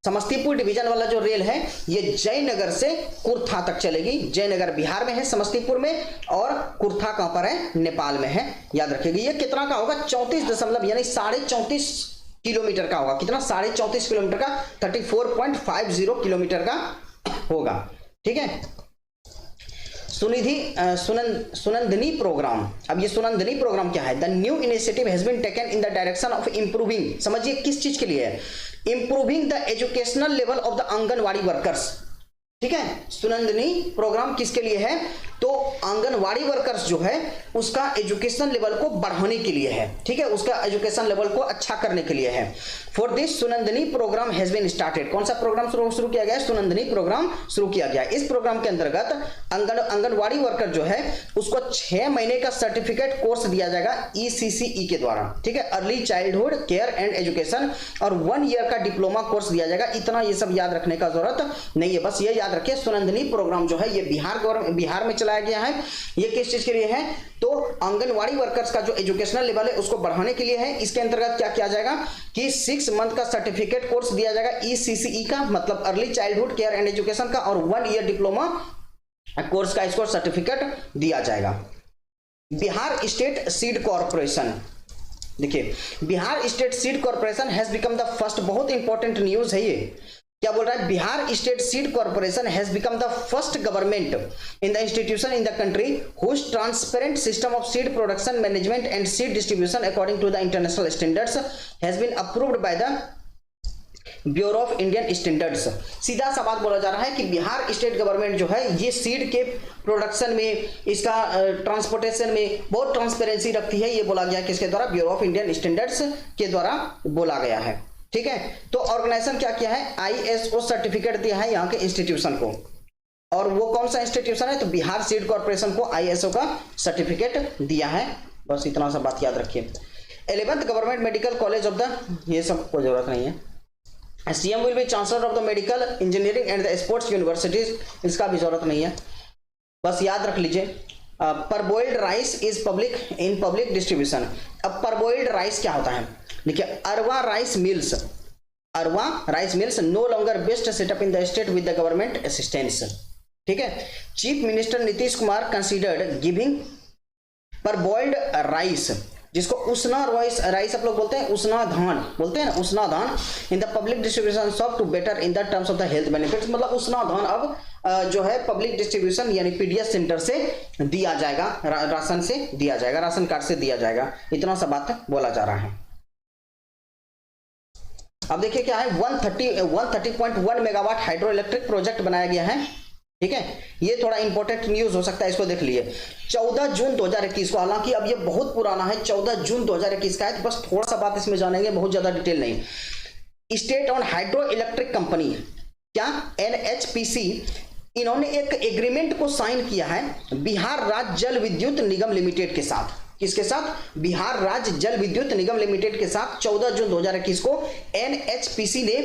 समस्तीपुर डिवीजन वाला जो रेल है, ये जयनगर से कुर्था तक चलेगी। जयनगर बिहार में है, समस्तीपुर में, और कुर्था कहां पर है, नेपाल में है। याद रखिएगा, ये कितना का होगा, 34 दशमलव यानी 34.5 किलोमीटर का होगा। कितना, 34.5 किलोमीटर का, 34.50 किलोमीटर का होगा, ठीक है। सुनंदनी प्रोग्राम। अब ये सुनंदनी प्रोग्राम क्या है, the new initiative has been taken in the direction of improving, समझिए किस चीज के लिए है, improving the educational level of the anganwadi workers, ठीक है। सुनंदनी प्रोग्राम किसके लिए है, तो आंगनवाड़ी वर्कर्स जो है उसका एजुकेशन लेवल को बढ़ाने के लिए है, ठीक है, उसका एजुकेशन लेवल को अच्छा करने के लिए है। For this Sunandini program has been started. कौन सा प्रोग्राम शुरू किया गया है, सुनंदनी प्रोग्राम शुरू किया गया। इस प्रोग्राम के अंतर्गत आंगनवाड़ी वर्कर जो है उसको 6 महीने का सर्टिफिकेट कोर्स दिया जाएगा ECCE के द्वारा, ठीक है, early childhood care and education, और 1 ईयर का डिप्लोमा कोर्स दिया जाएगा। इतना ये सब याद रखने का जरूरत नहीं है, बस ये याद रखिए सुनंदनी प्रोग्राम जो है ये बिहार में चलाया गया है। ये किस चीज के लिए है, तो आंगनवाड़ी वर्कर्स का जो एजुकेशनल लेवल है उसको बढ़ाने के लिए है। इसके अंतर्गत क्या किया जाएगा कि 6 मंथ का सर्टिफिकेट कोर्स दिया जाएगा ECCE का, मतलब early childhood care and education का, और 1 ईयर डिप्लोमा कोर्स का इसको सर्टिफिकेट दिया जाएगा। बिहार स्टेट सीड कॉर्पोरेशन, देखिए Bihar state seed corporation has become the first, बहुत इंपॉर्टेंट न्यूज है ये। क्या बोल रहा है, Bihar state seed corporation has become the first government in the institution in the country whose transparent system of seed production management and seed distribution according to the international standards has been approved by the bureau of Indian standards. सीधा सा बात बोला जा रहा है कि Bihar state government जो है ये सीड के प्रोडक्शन में, इसका ट्रांसपोर्टेशन में बहुत ट्रांसपेरेंसी रखती है। ये बोला गया किसके द्वारा, ब्यूरो ऑफ इंडियन स्टैंडर्ड्स के द्वारा बोला गया है, ठीक है। तो ऑर्गेनाइजेशन क्या किया है, ISO सर्टिफिकेट दिया है यहाँ के इंस्टीट्यूशन को, और वो कौन सा इंस्टीट्यूशन है, तो बिहार सीड कॉर्पोरेशन को ISO का सर्टिफिकेट दिया है। बस इतना सा बात याद रखिए। 11th government medical college of the, ये सब कोई जरूरत नहीं है। CM will be chancellor of the medical engineering and the sports universities, इसका भी जरूरत नहीं है, बस याद रख लीजिए। Parboiled rice is public in public distribution. अब परबॉइल्ड राइस क्या होता है, देखिए arwa rice mills no longer best setup in the state with the government assistance, ठीक है। Chief minister Nitish Kumar considered giving parboiled rice, जिसको उसना राइस आप लोग बोलते हैं, उसना धान बोलते हैं ना, उसना धान in the public distribution shop to better in the terms of the health benefits. मतलब उसना धान अब जो है पब्लिक डिस्ट्रीब्यूशन यानी PDS सेंटर से दिया जाएगा, राशन से दिया जाएगा, राशन कार्ड से दिया जाएगा। इतना सा बात बोला जा रहा है। अब देखिए क्या है, 130.1 मेगावाट हाइड्रो इलेक्ट्रिक प्रोजेक्ट बनाया गया है, ठीक है। ये थोड़ा इंपॉर्टेंट न्यूज हो सकता है, इसको देख लिए। 14 जून 2021 को, हालांकि अब ये बहुत पुराना है, 14 जून 2021 का है, तो बस थोड़ा सा बात इसमें जानेंगे, बहुत ज्यादा डिटेल नहीं। State on hydro electric company, क्या NHPC, इन्होंने एक एग्रीमेंट को साइन किया है बिहार राज्य जल विद्युत निगम लिमिटेड के साथ। किसके साथ, बिहार राज्य जल विद्युत निगम लिमिटेड के साथ 14 जून 2021 को NHPC ने,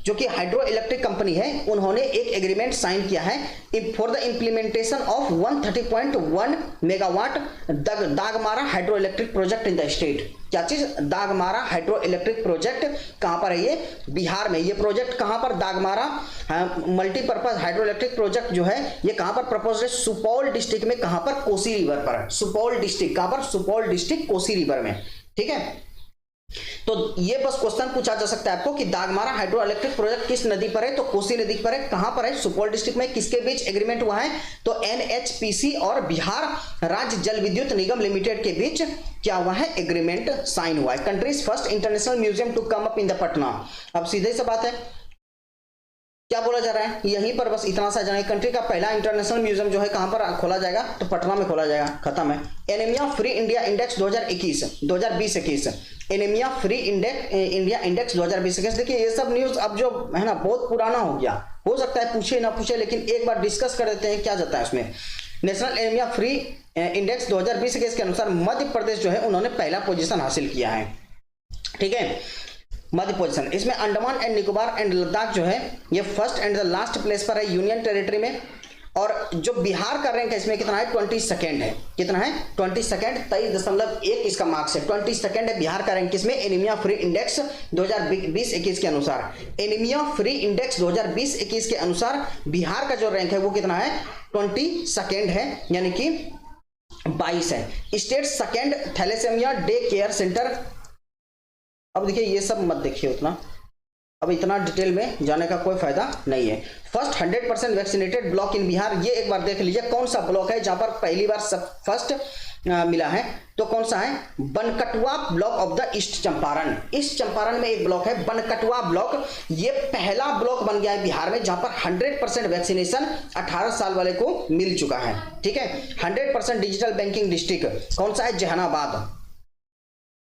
जो कि हाइड्रो इलेक्ट्रिक कंपनी है, उन्होंने एक एग्रीमेंट साइन किया है for the implementation of 130.1 megawatt Dagmara hydro electric project in the state. क्या चीज, दागमारा हाइड्रो इलेक्ट्रिक प्रोजेक्ट कहां पर है, ये बिहार में। ये प्रोजेक्ट कहां पर, दागमारा मल्टीपर्पज हाइड्रो इलेक्ट्रिक प्रोजेक्ट जो है ये कहां पर प्रपोज है, सुपौल डिस्ट्रिक्ट में। कहां पर, कोसी रिवर पर। सुपौल डिस्ट्रिक्ट, कहां पर, सुपौल डिस्ट्रिक्ट कोसी रिवर में, ठीक है। तो ये बस क्वेश्चन पूछा जा सकता है आपको कि दागमारा हाइड्रो इलेक्ट्रिक प्रोजेक्ट किस नदी पर है, तो कोसी नदी पर है। कहां पर है? सुपौल डिस्ट्रिक्ट में। किसके बीच एग्रीमेंट हुआ है? तो एनएचपीसी और बिहार राज्य जल विद्युत निगम लिमिटेड के बीच क्या हुआ है? एग्रीमेंट साइन हुआ है। Country's first international museum to come up in the Patna. अब सीधे से बात है, क्या बोला जा रहा है यहीं पर, बस इतना सा जाने, कंट्री का पहला इंटरनेशनल म्यूजियम जो है कहां पर खोला जाएगा? तो पटना में खोला जाएगा। खत्म है। Anaemia free India index 2020-21 anaemia free India index 2020-21। देखिए ये सब न्यूज अब जो है ना बहुत पुराना हो गया, हो सकता है पूछे ना पूछे, लेकिन एक बार डिस्कस कर देते हैं क्या जाता है उसमें। नेशनल एनीमिया फ्री इंडेक्स 2020-21 के अनुसार मध्य प्रदेश जो है उन्होंने पहला पोजीशन हासिल किया है। ठीक है, मध्य पोजीशन। इसमें अंडमान एंड निकोबार एंड लद्दाख जो है ये first and the last place पर है यूनियन टेरिटरी में। और जो बिहार का रैंक है इसमें कितना है? 22nd है। कितना है? 22nd, 23.1 इसका मार्क्स है। 22nd है बिहार का रैंक। इसमें एनीमिया फ्री इंडेक्स 2020-21 के अनुसार, एनीमिया फ्री इंडेक्स 2020-21 के अनुसार बिहार का जो रैंक है वो कितना है? 22nd है, यानी कि 22 है। State second thalassaemia day care centre. अब देखिए ये सब मत देखिए उतना, अब इतना डिटेल में जाने का कोई फायदा नहीं है। First 100% vaccinated block in Bihar, ये एक बार देख लीजिए कौन सा ब्लॉक है जहां पर पहली बार सब फर्स्ट मिला है, तो कौन सा है? Bankatwa block of the east Champaran. East Champaran में एक ब्लॉक है बनकटुआ ब्लॉक। ये पहला ब्लॉक बन गया है बिहार में जहां पर 100% वैक्सीनेशन 18 साल वाले को मिल चुका है। ठीक है, 100% डिजिटल बैंकिंग डिस्ट्रिक्ट कौन सा है? जहानाबाद।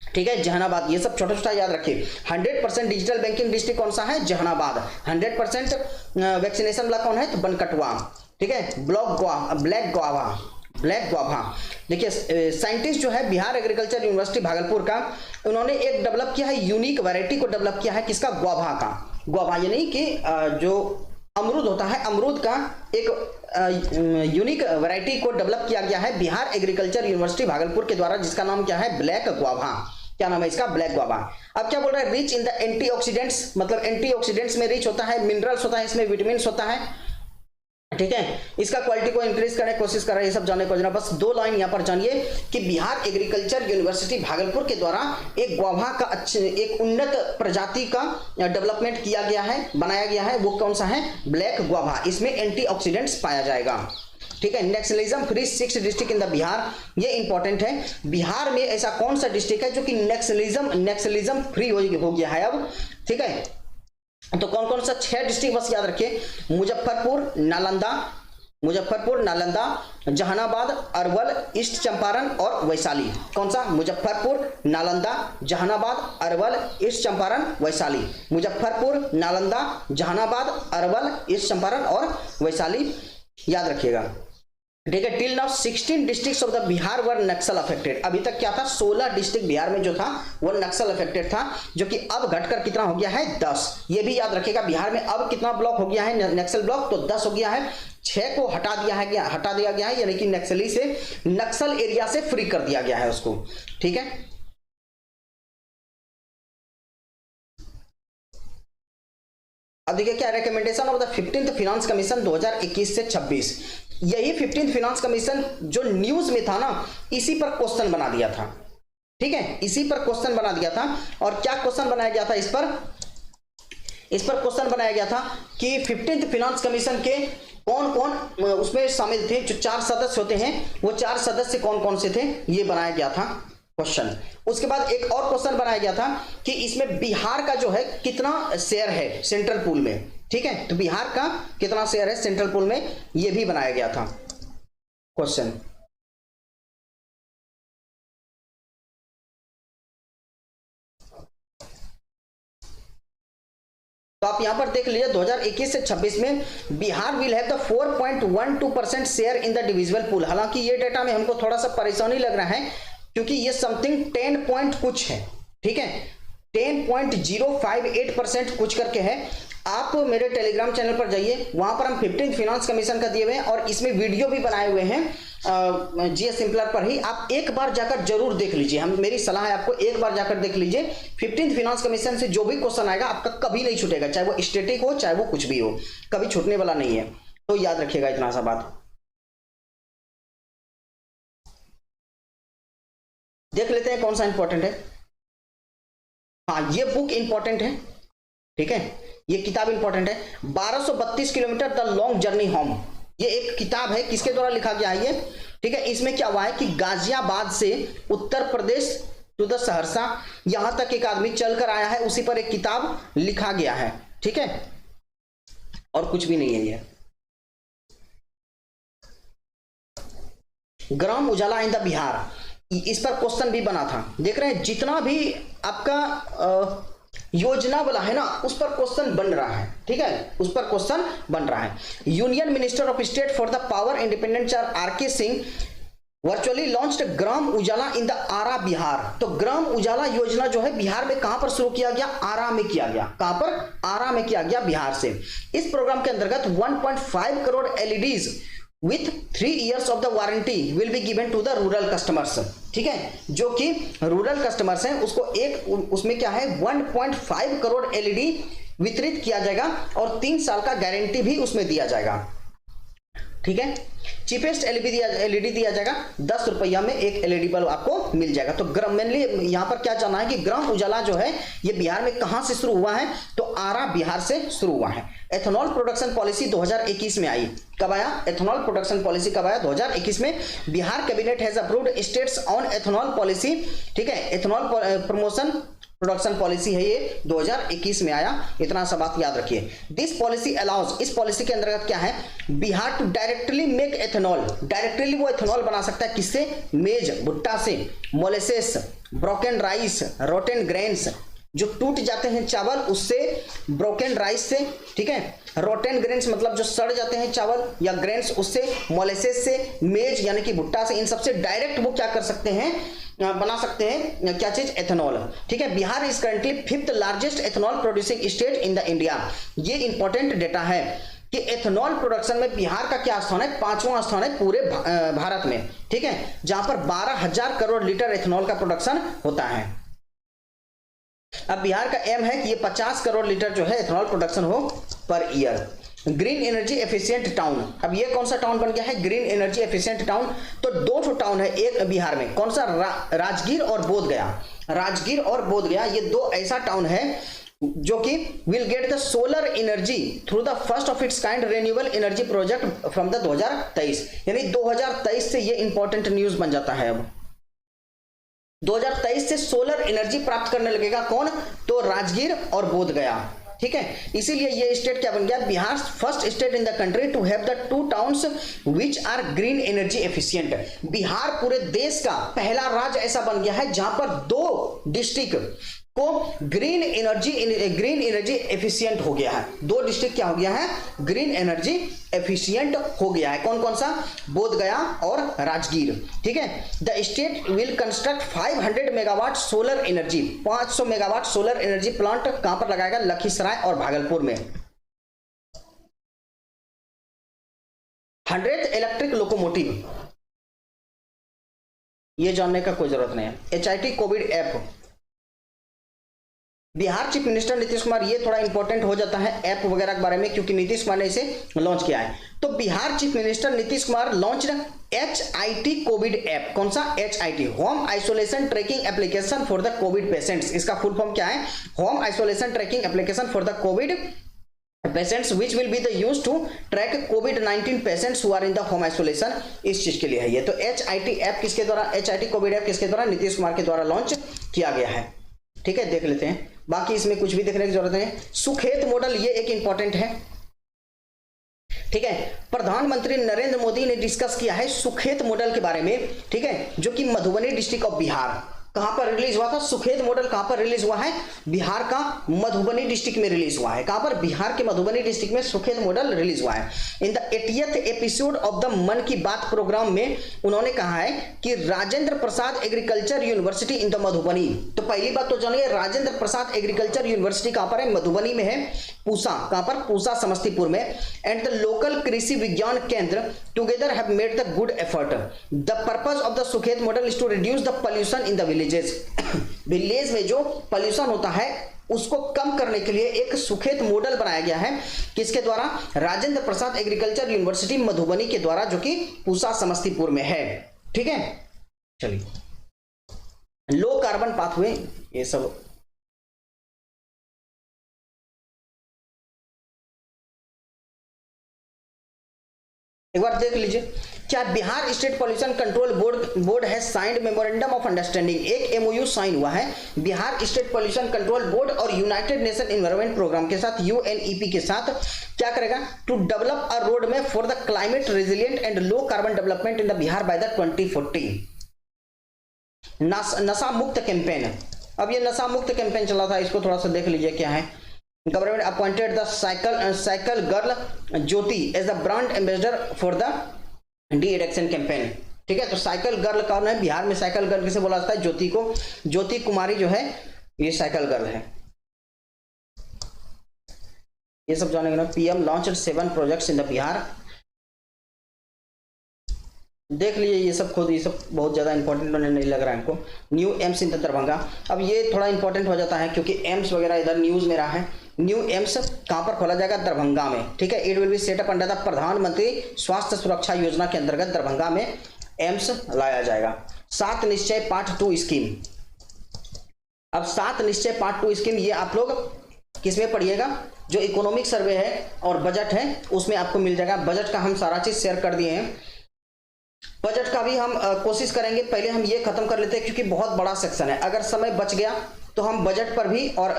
ठीक है, जहानाबाद। ये सब छोटा छोटा याद रखिए। 100% डिजिटल बैंकिंग डिस्ट्रिक्ट कौन सा है? जहानाबाद। 100% वैक्सीनेशन ब्लॉक कौन है? तो बनकटुआ। ठीक है, ब्लैक ग्वाभा। देखिए साइंटिस्ट जो है बिहार एग्रीकल्चर यूनिवर्सिटी भागलपुर का, उन्होंने एक डेवलप किया है यूनिक वैरायटी को डेवलप किया है। किसका? ग्वाभा का। ग्वाभा यानी कि जो अमरूद होता है, अमरूद का एक यूनिक वैरायटी को डेवलप किया गया है बिहार एग्रीकल्चर यूनिवर्सिटी भागलपुर के द्वारा, जिसका नाम क्या है? ब्लैक ग्वाभा। क्या नाम है इसका? ब्लैक ग्वाभा। अब क्या बोल रहा है? रिच इन द एंटीऑक्सीडेंट्स, मतलब एंटीऑक्सीडेंट्स में रिच होता है, मिनरल्स होता है, इसमें विटामिन होता है। ठीक है, इसका क्वालिटी को इंक्रीज करने की कोशिश कर रहा है। ये सब जानने को जना, बस 2 लाइन यहां पर जानिए कि बिहार एग्रीकल्चर यूनिवर्सिटी भागलपुर के द्वारा एक ग्वाभा का एक उन्नत प्रजाति का डेवलपमेंट किया गया है, बनाया गया है। वो कौन सा है? ब्लैक ग्वाभा। इसमें एंटीऑक्सीडेंट्स पाया जाएगा। ठीक है, Naxalism free 6 district in the Bihar, ये इंपॉर्टेंट है। बिहार में ऐसा कौन सा डिस्ट्रिक्ट है जो कि नक्सलिज्म फ्री हो गया है अब? ठीक है, तो कौन कौन सा 6 डिस्ट्रिक्ट बस याद रखिए? मुजफ्फरपुर, नालंदा, जहानाबाद, अरवल, ईस्ट चंपारण और वैशाली। कौन सा? मुजफ्फरपुर, नालंदा, जहानाबाद, अरवल, ईस्ट चंपारण, वैशाली। मुजफ्फरपुर, नालंदा, जहानाबाद, अरवल, ईस्ट चंपारण और वैशाली, याद रखिएगा। ठीक है, till now 16 districts of the Bihar were Naxal affected. अभी तक क्या था? 16 डिस्ट्रिक्ट बिहार में जो था वो नक्सल अफेक्टेड था, जो कि अब घटकर कितना हो गया है? 10। ये भी याद रखिएगा, बिहार में अब कितना ब्लॉक हो गया है नक्सल ब्लॉक? तो 10 हो गया है। 6 को हटा दिया गया है, यानी कि नक्सली से, नक्सल एरिया से फ्री कर दिया गया है उसको। ठीक है, अब देखिए क्या recommendation of the 15th finance commission 2021 से 26। यही 15th फिनांस कमीशन जो न्यूज में था ना, इसी पर क्वेश्चन बना दिया था। ठीक है, इसी पर क्वेश्चन बना दिया था। और क्या क्वेश्चन बनाया गया था इस पर क्वेश्चन बनाया गया था कि 15th फिनांस कमीशन के कौन कौन उसमें शामिल थे? जो 4 सदस्य होते हैं, वो 4 सदस्य कौन कौन से थे, ये बनाया गया था क्वेश्चन। उसके बाद एक और क्वेश्चन बनाया गया था कि इसमें बिहार का जो है कितना शेयर है सेंट्रल पूल में। ठीक है, तो बिहार का कितना शेयर है सेंट्रल पूल में, यह भी बनाया गया था क्वेश्चन। तो आप यहां पर देख लीजिए 2021 से 26 में Bihar will have the 4.12% share in the divisible pool. हालांकि ये डेटा में हमको थोड़ा सा परेशानी लग रहा है, क्योंकि ये समथिंग 10 पॉइंट कुछ है। ठीक है, 10.058% कुछ करके है। आप मेरे टेलीग्राम चैनल पर जाइए, वहां पर हम 15th फिनांस कमीशन का दिए हुए हैं और इसमें वीडियो भी बनाए हुए हैं जीएस सिंपलर पर ही। आप एक बार जाकर जरूर देख लीजिए, मेरी सलाह है आपको एक बार जाकर देख लीजिए। 15th फिनांस कमीशन से जो भी क्वेश्चन आएगा आपका कभी नहीं छूटेगा, चाहे वो स्टैटिक हो चाहे वो कुछ भी हो, कभी छूटने वाला नहीं है। तो याद रखिएगा इतना सा बात। देख लेते हैं कौन सा इंपॉर्टेंट है। हाँ ये बुक इंपॉर्टेंट है, ठीक है, ये किताब इंपॉर्टेंट है। 1232 kilometre the long journey home, ये एक किताब है, किसके द्वारा लिखा गया है ये, ठीक है। इसमें क्या हुआ है कि गाजियाबाद से उत्तर प्रदेश टू द सहरसा, यहां तक एक आदमी चलकर आया है, उसी पर एक किताब लिखा गया है, ठीक है, और कुछ भी नहीं है ये। ग्राम उजाला इन द बिहार, इस पर क्वेश्चन भी बना था, देख रहे हैं जितना भी आपका योजना वाला है ना उस पर क्वेश्चन बन रहा है, ठीक है, उस पर क्वेश्चन बन रहा है। Union minister of state for the power independence RK. Singh virtually launched Gram Ujala in the Arrah Bihar. तो ग्राम उजाला योजना जो है बिहार में कहां पर शुरू किया गया, आरा में किया गया। कहां पर, आरा में किया गया बिहार से। इस प्रोग्राम के अंतर्गत 1.5 crore LEDs with 3 years of the warranty will be given to the rural customers, ठीक है, जो कि रूरल कस्टमर्स हैं उसको उसमें क्या है 1.5 करोड़ एलईडी वितरित किया जाएगा और 3 साल का गारंटी भी उसमें दिया जाएगा, ठीक है। चीपेस्ट एलईडी दिया जाएगा, 10 रुपया में एक एलईडी बल्ब आपको मिल जाएगा। तो मेनली यहां पर क्या जानना है कि ग्राम उजाला जो है ये बिहार में कहां से शुरू हुआ है, तो आरा बिहार से शुरू हुआ है। एथेनॉल प्रोडक्शन पॉलिसी 2021 में आई, कब आया, एथेनॉल प्रोडक्शन पॉलिसी कब आया, 2021 में। Bihar cabinet has approved states on ethanol policy, ठीक है, एथेनॉल प्रमोशन प्रोडक्शन पॉलिसी है ये 2021 में आया, इतना सा बात याद रखिए। दिस पॉलिसी अलाउज, इस पॉलिसी के अंतर्गत क्या है, Bihar to directly make ethanol, directly वो एथेनॉल बना सकता है, किससे, मेज भुट्टा से, molasses, broken rice, rotten grains, जो टूट जाते हैं चावल उससे, ब्रोकन राइस से, ठीक है, रोटेन ग्रेन्स मतलब जो सड़ जाते हैं चावल या ग्रेन्स उससे, मोलेसेस से, मेज यानी कि भुट्टा से, इन सबसे डायरेक्ट वो क्या कर सकते हैं, बना सकते हैं क्या चीज, एथेनॉल, ठीक है। Bihar is currently 5th largest ethanol producing state in the India. ये इंपॉर्टेंट डेटा है कि एथेनॉल प्रोडक्शन में बिहार का क्या स्थान है, 5वां स्थान है पूरे भारत में, ठीक है, जहां पर 12,000 करोड़ लीटर एथेनॉल का प्रोडक्शन होता है। अब बिहार का एम है कि ये 50 करोड़ लीटर जो है एथेनॉल प्रोडक्शन हो per year. Green energy efficient town, अब ये कौन सा टाउन बन गया है, ग्रीन एनर्जी एफिशिएंट टाउन। तो 2 टाउन है एक बिहार में, कौन सा, राजगीर और बोधगया। राजगीर और बोधगया ये 2 ऐसा टाउन है जो कि will get the solar energy through the first of its kind renewable energy project from the 2023, यानी 2023 से ये इंपॉर्टेंट न्यूज बन जाता है। अब 2023 से सोलर एनर्जी प्राप्त करने लगेगा कौन, तो राजगीर और बोधगया, ठीक है। इसीलिए ये स्टेट क्या बन गया, Bihar first state in the country to have the 2 towns which are green energy efficient. Bihar पूरे देश का पहला राज्य ऐसा बन गया है जहां पर 2 डिस्ट्रिक्ट को ग्रीन एनर्जी एफिशिएंट हो गया है। 2 डिस्ट्रिक्ट क्या हो गया है, ग्रीन एनर्जी एफिशिएंट हो गया है। कौन कौन सा, बोधगया और राजगीर, ठीक है। The state will construct 500 megawatt solar energy, 500 megawatt solar energy plant कहां पर लगाएगा, लखीसराय और भागलपुर में। 100th इलेक्ट्रिक लोकोमोटिव, ये जानने का कोई जरूरत नहीं है। HIT Covid app, Bihar chief minister Nitish Kumar, ये थोड़ा इंपॉर्टेंट हो जाता है ऐप वगैरह के बारे में क्योंकि नीतीश कुमार ने इसे लॉन्च किया है। तो Bihar chief minister Nitish Kumar launch HIT Covid app, कौन सा, HIT home isolation trekking application for the Covid patients. इसका फुल फॉर्म क्या है, home isolation trekking application for the Covid patients which will be the used to track COVID-19 patients who are in the home isolation, इस चीज के लिए है ये। तो HIT ऐप किसके द्वारा, HIT कोविड ऐप किसके द्वारा, नीतीश कुमार के द्वारा लॉन्च किया गया है, ठीक है। देख लेते हैं, बाकी इसमें कुछ भी देखने की जरूरत नहीं। सुखेत मॉडल ये एक इंपॉर्टेंट है, ठीक है। प्रधानमंत्री नरेंद्र मोदी ने डिस्कस किया है सुखेत मॉडल के बारे में, ठीक है, जो कि मधुबनी डिस्ट्रिक्ट ऑफ बिहार, कहां पर रिलीज हुआ था, सुखेत मॉडल कहां पर रिलीज हुआ है, बिहार का मधुबनी डिस्ट्रिक्ट में रिलीज हुआ है। कहां पर, बिहार के मधुबनी डिस्ट्रिक्ट में सुखेत मॉडल रिलीज हुआ है। In the 80th episode of the Mann Ki Baat programme में उन्होंने कहा है कि Rajendra Prasad agriculture university in the Madhubani. तो पहली बात तो जानिए, राजेंद्र प्रसाद एग्रीकल्चर यूनिवर्सिटी कहां पर है, मधुबनी में है, पूसा, कहां पर, पूसा समस्तीपुर में। And the local Krishi Vigyan Kendra together have made the good effort. The purpose of the Sukhet model is to reduce the pollution in the villages. Village में जो पॉल्यूशन होता है उसको कम करने के लिए एक सुखेत मॉडल बनाया गया है, किसके द्वारा, राजेंद्र प्रसाद एग्रीकल्चर यूनिवर्सिटी मधुबनी के द्वारा, जो कि पूसा समस्तीपुर में है, ठीक है। चलिए, लो कार्बन पाथवे, ये सब एक बार देख लीजिए, क्या Bihar state pollution control board है साइंड मेमोरेंडम ऑफ अंडरस्टैंडिंग, एक एमओयू साइन हुआ है Bihar state pollution control board और यूनाइटेड नेशन एनवायरनमेंट प्रोग्राम के साथ, यूएनईपी के साथ, क्या करेगा, to develop a road map for the climate resilient and low carbon development in the Bihar by the 2040। नशा मुक्त कैंपेन, अब ये नशा मुक्त कैंपेन चला था, इसको थोड़ा सा देख लीजिए क्या है। Government appointed the cycle girl Jyoti as the brand ambassador for the de addiction campaign. ठीक है, तो साइकिल गर्ल कौन है, बिहार में साइकिल गर्ल किसे बोला जाता है, ज्योति को, ज्योति कुमारी जो है ये साइकिल गर्ल है। ये सब जानेंगे ना। PM launch 7 projects in the Bihar, देख लीजिए ये सब खुद, ये सब बहुत ज्यादा इंपॉर्टेंट नहीं लग रहा है हमको। न्यू एम्स इन दरभंगा, अब ये थोड़ा इंपॉर्टेंट हो जाता है क्योंकि एम्स वगैरह इधर न्यूज में रहा है। न्यू एम्स कहां पर खोला जाएगा, दरभंगा में। ठीक है, it will be set up under the प्रधानमंत्री स्वास्थ्य सुरक्षा योजना के अंतर्गत दरभंगा में एम्स लाया जाएगा। 7 निश्चय पार्ट 2 स्कीम, अब 7 निश्चय पार्ट 2 स्कीम ये आप लोग किसमें पढ़िएगा, जो इकोनॉमिक सर्वे है और बजट है उसमें आपको मिल जाएगा। बजट का हम सारा चीज शेयर कर दिए हैं, बजट का भी हम कोशिश करेंगे, पहले हम ये खत्म कर लेते हैं क्योंकि बहुत बड़ा सेक्शन है। अगर समय बच गया तो हम बजट पर भी और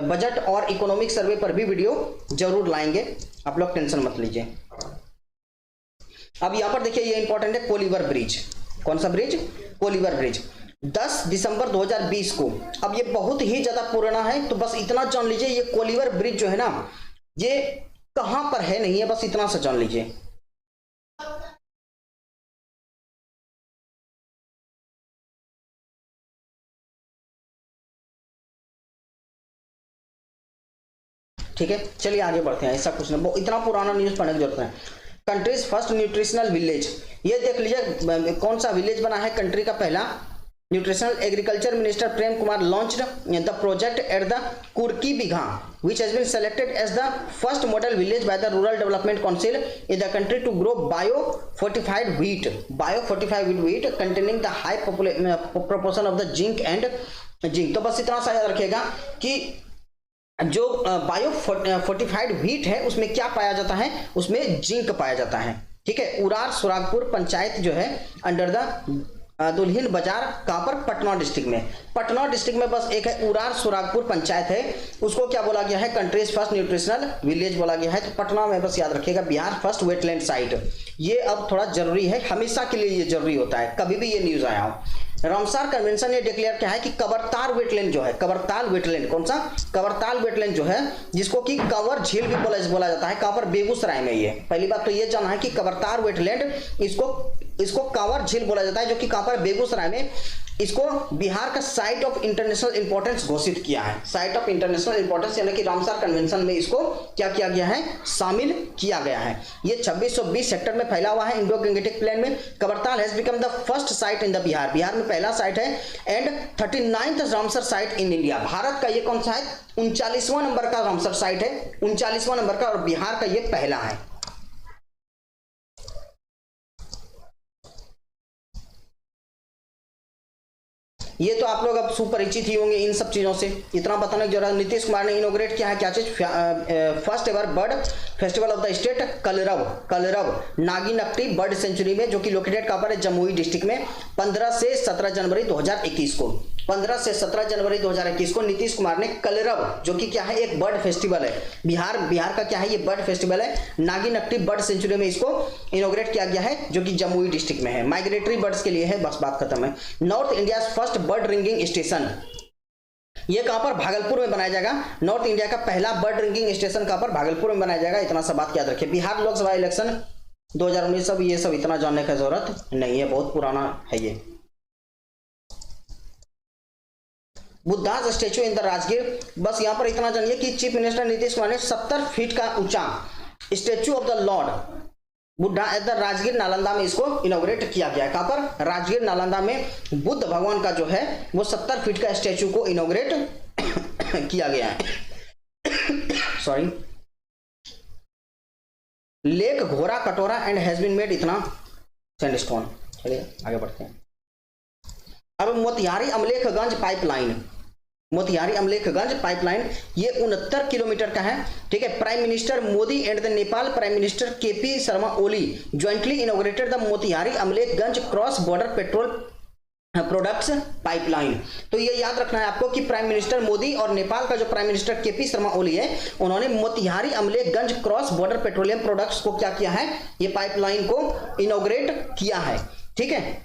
बजट और इकोनॉमिक सर्वे पर भी वीडियो जरूर लाएंगे, आप लोग टेंशन मत लीजिए। अब यहां पर देखिए ये इंपॉर्टेंट है, कोलीवर ब्रिज। कौन सा ब्रिज, कोलीवर ब्रिज, 10 दिसंबर 2020 को। अब ये बहुत ही ज्यादा पुराना है, तो बस इतना जान लीजिए ये कोलीवर ब्रिज जो है ना, ये कहां पर है नहीं है, बस इतना सा जान लीजिए। ठीक है, चलिए आगे बढ़ते हैं, ऐसा कुछ नहीं, इतना पुराना न्यूज पढ़ने की जरूरत है। कंट्रीज फर्स्ट न्यूट्रिशनल विलेज, ये देख लीजिए कौन सा विलेज बना है कंट्री का पहला। Nutritional agriculture minister Prem Kumar launched the project at the कुर्की bigha which has been selected as the first model village by the Rural Development Council in the country to grow bio-fortified wheat containing the high proportion of the zinc and zinc। तो बस इतना सा याद रखिएगा कि जो bio fortified wheat है उसमें क्या पाया जाता है, उसमें जिंक पाया जाता है। ठीक है, उरार सुरागपुर पंचायत जो है अंडर द दुल्हिन बाजार, कहां पर, पटना डिस्ट्रिक्ट में। पटना डिस्ट्रिक्ट में बस एक है उरार सुरागपुर पंचायत है, उसको क्या बोला गया है, कंट्रीज फर्स्ट न्यूट्रिशनल विलेज बोला गया है। तो पटना में बस याद रखिएगा बिहार फर्स्ट वेटलैंड साइट, ये अब थोड़ा जरूरी है, हमेशा के लिए ये जरूरी होता है, कभी भी ये न्यूज आया हो। रामसार कन्वेंशन ने डिक्लेयर किया है कि कवरताल वेटलैंड जो है, कवरताल वेटलैंड, कौन सा, कवरताल वेटलैंड जो है जिसको कि कंवर झील भी बोला जाता है, कहां पर, बेगूसराय में। ये पहली बात तो ये जानना है कि कवरताल वेटलैंड इसको कंवर झील बोला जाता है, जो कि कहां पर, बेगूसराय में। इसको बिहार का साइट ऑफ इंटरनेशनल इंपॉर्टेंस घोषित किया है, साइट ऑफ इंटरनेशनल इंपॉर्टेंस, यानी कि रामसार कन्वेंशन में इसको क्या किया गया है, शामिल किया गया है। ये 2620 सेक्टर में फैला हुआ है इंडो गंगेटिक प्लेन में। Kabartal has become the first site in the Bihar, Bihar में पहला साइट है, and 39th Ramsar site in India. Bharat का ये कौन सा है, 39वां नंबर का रामसर साइट है, 39वां नंबर का, और बिहार का ये पहला है। ये तो आप लोग अब सुपरिचित ही होंगे इन सब चीजों से, इतना बताने की जरूरत। नीतीश कुमार ने इनोग्रेट किया है क्या चीज, first ever bird festival of the state कलरव नागिनक्टी बर्ड सेंचुरी में, जो कि लोकेटेड कहां पर है, जमुई डिस्ट्रिक्ट में। 15 से 17 जनवरी 2021 को, 15 से 17 जनवरी 2021 को नीतीश कुमार ने कलरव, जो कि क्या है, एक बर्ड फेस्टिवल है, बिहार का क्या है, ये बर्ड फेस्टिवल है, नागिनक्टी बर्ड सेंचुरी में इसको इनोग्रेट किया गया है, जो कि जमुई डिस्ट्रिक्ट में है, माइग्रेटरी बर्ड्स के लिए है, बस बात खत्म है। North India first bird ringing station, ये कहां पर, भागलपुर में बनाया जाएगा। नॉर्थ इंडिया का पहला बर्ड रिंगिंग स्टेशन कहां पर, भागलपुर में बनाया जाएगा, इतना सा बात याद रखिए। बिहार लोकसभा इलेक्शन 2019, सब ये सब इतना जानने की जरूरत नहीं है, बहुत पुराना है ये। Buddha statue in the Rajgir, बस यहां पर इतना जानिए कि चीफ मिनिस्टर नीतीश कुमार ने 70 फीट का ऊंचा statue of the Lord Buddha at the Rajgir Nalanda में इसको इनोग्रेट किया गया। कहां पर, राजगीर नालंदा में बुद्ध भगवान का जो है वो 70 फीट का स्टेचू को इनोग्रेट किया गया है। Sorry, lake Ghora Katora and has been made, इतना सैंडस्टोन। चलिए आगे बढ़ते हैं। अब मोतिहारी अमलेखगंज पाइपलाइन, मोतिहारी अमलेखगंज पाइपलाइन ये 69 किलोमीटर का है। ठीक है, prime minister Modi and the Nepal prime minister KP Sharma Oli jointly inaugurated the Motihari Amlekhganj cross border petrol products pipeline. तो ये याद रखना है आपको कि प्राइम मिनिस्टर मोदी और नेपाल का जो प्राइम मिनिस्टर केपी शर्मा ओली है, उन्होंने Motihari Amlekhganj cross border petroleum products को क्या किया है, ये पाइपलाइन को इनॉग्रेट किया है। ठीक है,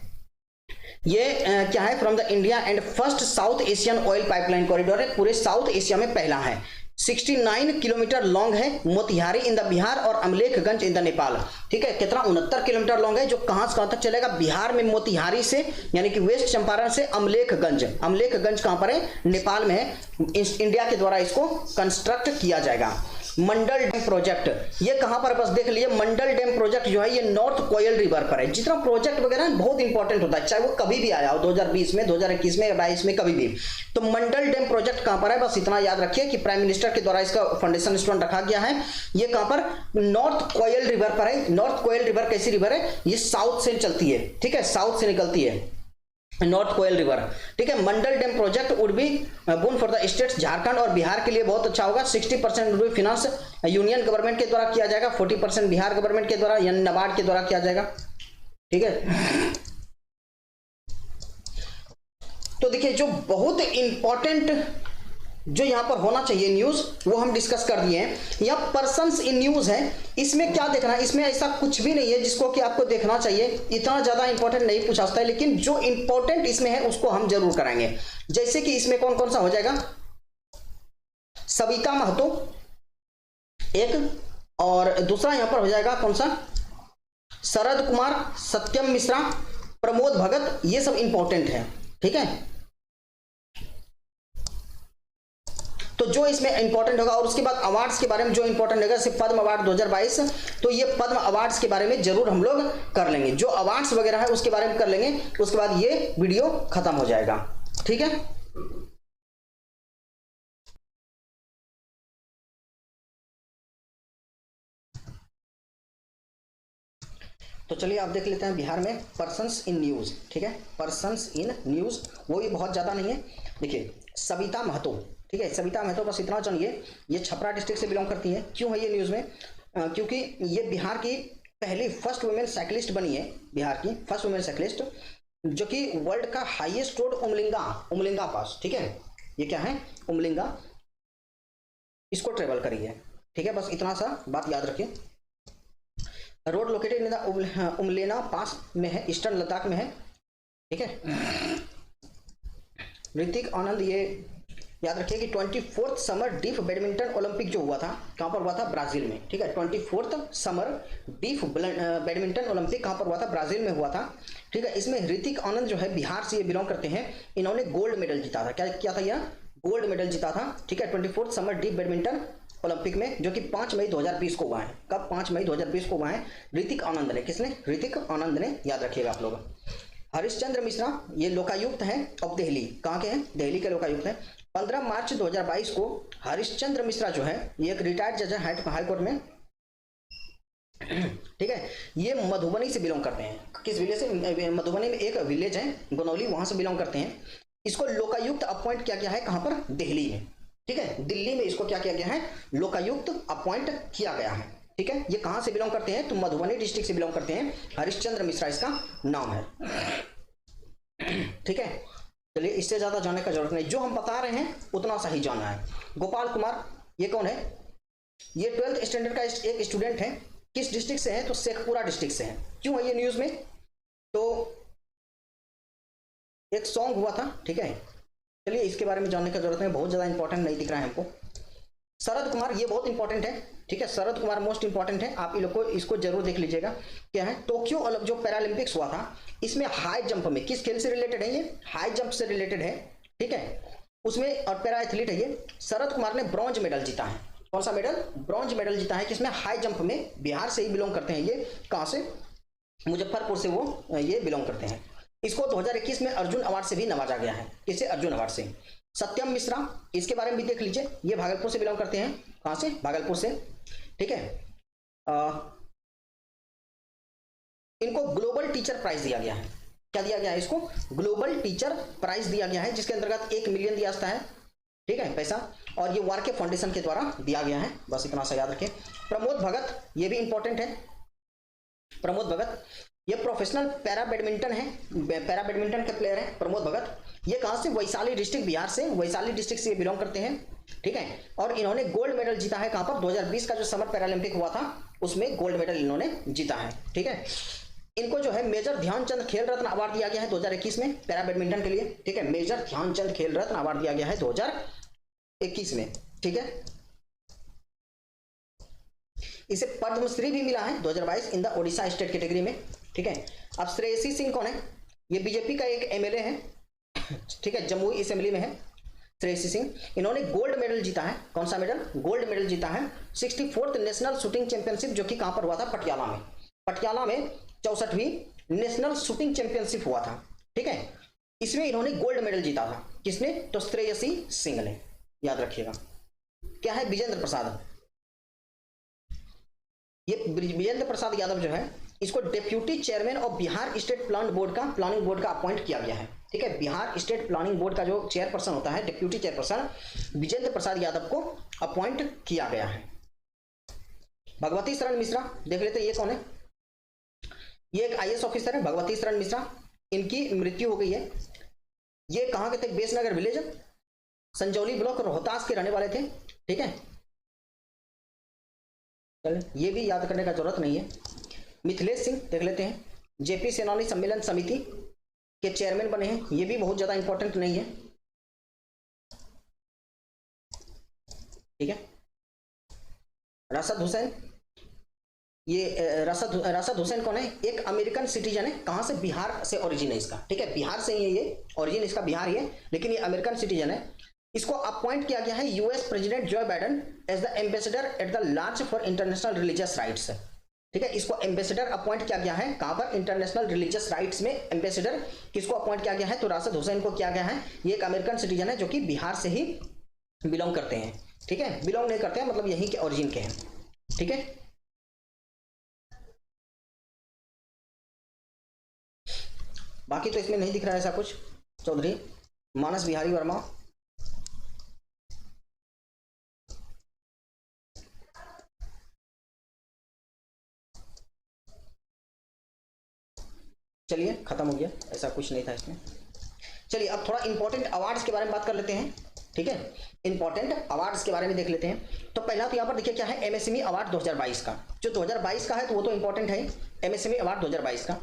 ये क्या है, from the India and first south Asian oil pipeline corridor है, पूरे साउथ एशिया में पहला है। 69 किलोमीटर लॉन्ग है, मोतिहारी इन द बिहार और अमलेखगंज इन द नेपाल। ठीक है, कितना 69 किलोमीटर लॉन्ग है, जो कहां से कहां तक चलेगा, बिहार में मोतिहारी से यानी कि वेस्ट चंपारण से अमलेखगंज। अमलेखगंज कहां पर है, नेपाल में है। इंडिया के द्वारा इसको कंस्ट्रक्ट किया जाएगा। मंडल डैम प्रोजेक्ट, ये कहां पर, बस देख लिए, मंडल डैम प्रोजेक्ट जो है ये नॉर्थ कोयल रिवर पर है। जितना प्रोजेक्ट वगैरह बहुत इंपॉर्टेंट होता है, चाहे वो कभी भी आया हो, 2020 में, 2021 में, 22 में, कभी भी। तो मंडल डैम प्रोजेक्ट कहां पर है, बस इतना याद रखिए कि प्राइम मिनिस्टर के द्वारा इसका फाउंडेशन स्टोन रखा गया है। ये कहां पर, नॉर्थ कोयल रिवर पर है। नॉर्थ कोयल रिवर कैसी रिवर है, ये साउथ से चलती है। ठीक है, साउथ से निकलती है नॉर्थ कोयल रिवर। ठीक है, Mandal dam project would be borne for the states Jharkhand और बिहार के लिए बहुत अच्छा होगा। 60% would be finance union government के द्वारा किया जाएगा, 40% बिहार गवर्नमेंट के द्वारा यानी नाबार्ड के द्वारा किया जाएगा। ठीक है, तो देखिए जो बहुत इंपॉर्टेंट जो यहां पर होना चाहिए न्यूज, वो हम डिस्कस कर दिए हैं। यहां पर्सन्स इन न्यूज है, इसमें क्या देखना है, इसमें ऐसा कुछ भी नहीं है जिसको कि आपको देखना चाहिए, इतना ज्यादा इंपॉर्टेंट नहीं पूछा सकता है, लेकिन जो इंपॉर्टेंट इसमें है उसको हम जरूर कराएंगे। जैसे कि इसमें कौन कौन सा हो जाएगा, सविता महतो एक, और दूसरा यहां पर हो जाएगा कौन सा, शरद कुमार, सत्यम मिश्रा, प्रमोद भगत, ये सब इंपॉर्टेंट है। ठीक है, तो जो इसमें इंपॉर्टेंट होगा, और उसके बाद अवार्ड्स के बारे में जो इंपॉर्टेंट होगा, जैसे पद्म अवार्ड 2022, तो ये पद्म अवार्ड्स के बारे में जरूर हम लोग कर लेंगे। जो अवार्ड्स वगैरह है उसके बारे में कर लेंगे, उसके बाद ये वीडियो खत्म हो जाएगा। ठीक है, तो चलिए आप देख लेते हैं बिहार में पर्सन्स इन न्यूज। ठीक है, पर्सन्स इन न्यूज, वो भी बहुत ज्यादा नहीं है। देखिए सविता महतो, ठीक है, सविता महतो बस इतना जानिए, ये छपरा डिस्ट्रिक्ट से बिलोंग करती है। क्यों है ये न्यूज में, क्योंकि ये बिहार की पहली फर्स्ट वुमेन साइकिलिस्ट बनी है, बिहार की फर्स्ट वुमेन साइकिलिस्ट, जो कि वर्ल्ड का हाईएस्ट रोड उमलिंगा पास। ठीक है, ये क्या है, उमलिंगा, इसको ट्रेवल करी है। ठीक है, बस इतना सा बात याद रखिए। रोड लोकेटेड इन द उमलेना पास में है, ईस्टर्न लद्दाख में है। ठीक है, ऋतिक आनंद, ये याद रखिए कि 24th summer deaf badminton Olympic जो हुआ था, कहां पर हुआ था, ब्राजील में। ठीक है, 24th summer deaf badminton Olympic कहां पर हुआ था, ब्राजील में हुआ था। ठीक है, इसमें ऋतिक आनंद जो है बिहार से ये बिलोंग करते हैं, इन्होंने गोल्ड मेडल जीता था। क्या किया था, यह गोल्ड मेडल जीता था। ठीक है, 24th summer deaf badminton Olympic में, जो कि 5 मई 2020 को हुआ है। कब, 5 मई 2020 को हुआ है। ऋतिक आनंद ने, किसने, ऋतिक आनंद ने, याद रखिएगा आप लोग। हरिश्चंद्र मिश्रा, ये लोकायुक्त हैं ऑफ दिल्ली, कहाँ के हैं, दिल्ली के लोकायुक्त हैं। 15 मार्च 2022 को हरिश्चंद्र मिश्रा जो है, ये एक रिटायर्ड जज है हाई कोर्ट में। ठीक है, ये मधुबनी से बिलोंग करते हैं। किस विलेज से, मधुबनी में एक विलेज है गोनौली, वहां से बिलोंग करते हैं। इसको लोकायुक्त अपॉइंट किया गया है, कहां पर, दिल्ली में। ठीक है, दिल्ली में इसको क्या किया गया है, लोकायुक्त अपॉइंट किया गया है। ठीक है, ये कहां से बिलोंग करते हैं, तो मधुबनी डिस्ट्रिक्ट से बिलोंग करते हैं। हरिश्चंद्र मिश्रा इसका नाम है। ठीक है, चलिए इससे ज्यादा जानने का जरूरत नहीं, जो हम बता रहे हैं उतना सही जाना है। गोपाल कुमार, ये कौन है, ये 12th स्टैंडर्ड का एक स्टूडेंट है। किस डिस्ट्रिक्ट से है, तो शेखपुरा डिस्ट्रिक्ट से है। क्यों है ये न्यूज में, तो एक सॉन्ग हुआ था। ठीक है, चलिए इसके बारे में जानने का जरूरत है, बहुत ज्यादा इंपॉर्टेंट नहीं दिख रहा है हमको। शरद कुमार, ये बहुत इंपॉर्टेंट है। ठीक है, शरद कुमार मोस्ट इंपॉर्टेंट है, आप इन लोग को इसको जरूर देख लीजिएगा। क्या है, टोक्यो जो पैरालंपिक्स हुआ था, इसमें हाई जंप में, किस खेल से रिलेटेड है, ये हाई जंप से रिलेटेड है। ठीक है, उसमें और पैरा एथलीट है ये। शरद कुमार ने ब्रॉन्ज मेडल जीता है। कौन सा मेडल, ब्रॉन्ज मेडल जीता है, किसमें, हाई जंप में। बिहार से ही बिलोंग करते हैं ये, कहां से, मुजफ्फरपुर से वो ये बिलोंग करते हैं। इसको 2021 में अर्जुन अवार्ड से भी नवाजा गया है। किसे, अर्जुन अवार्ड से। सत्यम मिश्रा, इसके बारे में भी देख लीजिए, ये भागलपुर से बिलोंग करते हैं। कहां से, भागलपुर से। ठीक है, इनको ग्लोबल टीचर प्राइज दिया गया है। क्या दिया गया है, इसको ग्लोबल टीचर प्राइज दिया गया है, जिसके अंतर्गत 1 मिलियन दिया जाता है। ठीक है पैसा, और ये वार्के फाउंडेशन के द्वारा दिया गया है, बस इतना सा याद रखें। प्रमोद भगत, ये भी इंपॉर्टेंट है, प्रमोद भगत ये प्रोफेशनल पैरा बैडमिंटन है, पैरा बैडमिंटन के प्लेयर है प्रमोद भगत। ये कहाँ से, वैशाली डिस्ट्रिक्ट, बिहार से, वैशाली डिस्ट्रिक्ट से बिलोंग करते हैं, ठीक है। और इन्होंने गोल्ड मेडल जीता है कहाँ पर, 2020 का जो समर पैरालंपिक हुआ था उसमें गोल्ड मेडल इन्होंने जीता है, ठीक है। इनको जो है मेजर ध्यानचंद खेल रत्न अवार्ड दिया गया है 2021 में पैरा बैडमिंटन के लिए, ठीक है। मेजर ध्यानचंद खेल रत्न अवार्ड दिया गया है 2021 में, ठीक है। इसे पद्मश्री भी मिला है 2022 in the Odisha state category में, ठीक है। अब श्रेयसी सिंह कौन है, ये बीजेपी का एक एमएलए है, ठीक है, जमुई असेंबली में है श्रेयसी सिंह। इन्होंने गोल्ड मेडल जीता है, कौन सा मेडल, गोल्ड मेडल जीता है 64th नेशनल शूटिंग चैंपियनशिप, जो कि कहां पर हुआ था, पटियाला में, पटियाला में 64वीं नेशनल शूटिंग चैंपियनशिप हुआ था, ठीक है। इसमें इन्होंने गोल्ड मेडल जीता था, किसने, तो श्रेयसी सिंह ने, याद रखिएगा। क्या है, विजेंद्र प्रसाद, ये विजेंद्र प्रसाद यादव जो है इसको deputy chairman of Bihar state planning board का अपॉइंट किया गया है, ठीक है। बिहार स्टेट प्लानिंग बोर्ड का जो चेयरपर्सन होता है, डेप्यूटी चेयरपर्सन विजेंद्र प्रसाद यादव को अपॉइंट किया गया है। भगवती शरण मिश्रा देख लेते हैं, ये कौन है, ये एक आईएएस ऑफिसर है भगवती शरण मिश्रा, इनकी मृत्यु हो गई है। ये कहां के थे, बेसनगर विलेज, संजौली ब्लॉक, रोहतास के रहने वाले थे, ठीक है। चलिए ये भी याद करने का जरूरत नहीं है। मिथिलेश सिंह देख लेते हैं, जेपी सेनानी सम्मेलन समिति के चेयरमैन बने हैं, ये भी बहुत ज्यादा इंपॉर्टेंट नहीं है, ठीक है। राशिद हुसैन, ये राशिद हुसैन कौन है, एक अमेरिकन सिटीजन है, कहां से, बिहार से ओरिजिन है इसका, ठीक है, बिहार से ही है, ये ओरिजिन इसका बिहार ही है, लेकिन ये अमेरिकन सिटीजन है। इसको अपॉइंट किया गया है US president Joe Biden as the ambassador at the large for international religious rights, ठीक है। इसको एम्बेसडर अपॉइंट किया गया है, कहां पर, इंटरनेशनल रिलीजियस राइट्स में एम्बेसडर किसको अपॉइंट किया गया है, तो राशिद हुसैन को किया गया है। ये एक अमेरिकन सिटीजन है जो कि बिहार से ही बिलोंग करते हैं, ठीक है, बिलोंग नहीं करते हैं मतलब यहीं के ओरिजिन के हैं, ठीक है। बाकी तो इसमें नहीं दिख रहा है ऐसा कुछ। चौधरी मानस बिहारी वर्मा, चलिए खत्म हो गया, ऐसा कुछ नहीं था इसमें। चलिए अब थोड़ा इंपॉर्टेंट अवार्ड्स के बारे में बात कर लेते हैं, ठीक है। इंपॉर्टेंट अवार्ड्स के बारे में देख लेते हैं। तो पहला तो यहाँ पर देखिए क्या है, एमएसएमई अवार्ड 2022 का, जो 2022 का है तो वो तो इंपॉर्टेंट है, एमएसएमई अवार्ड 2022 का।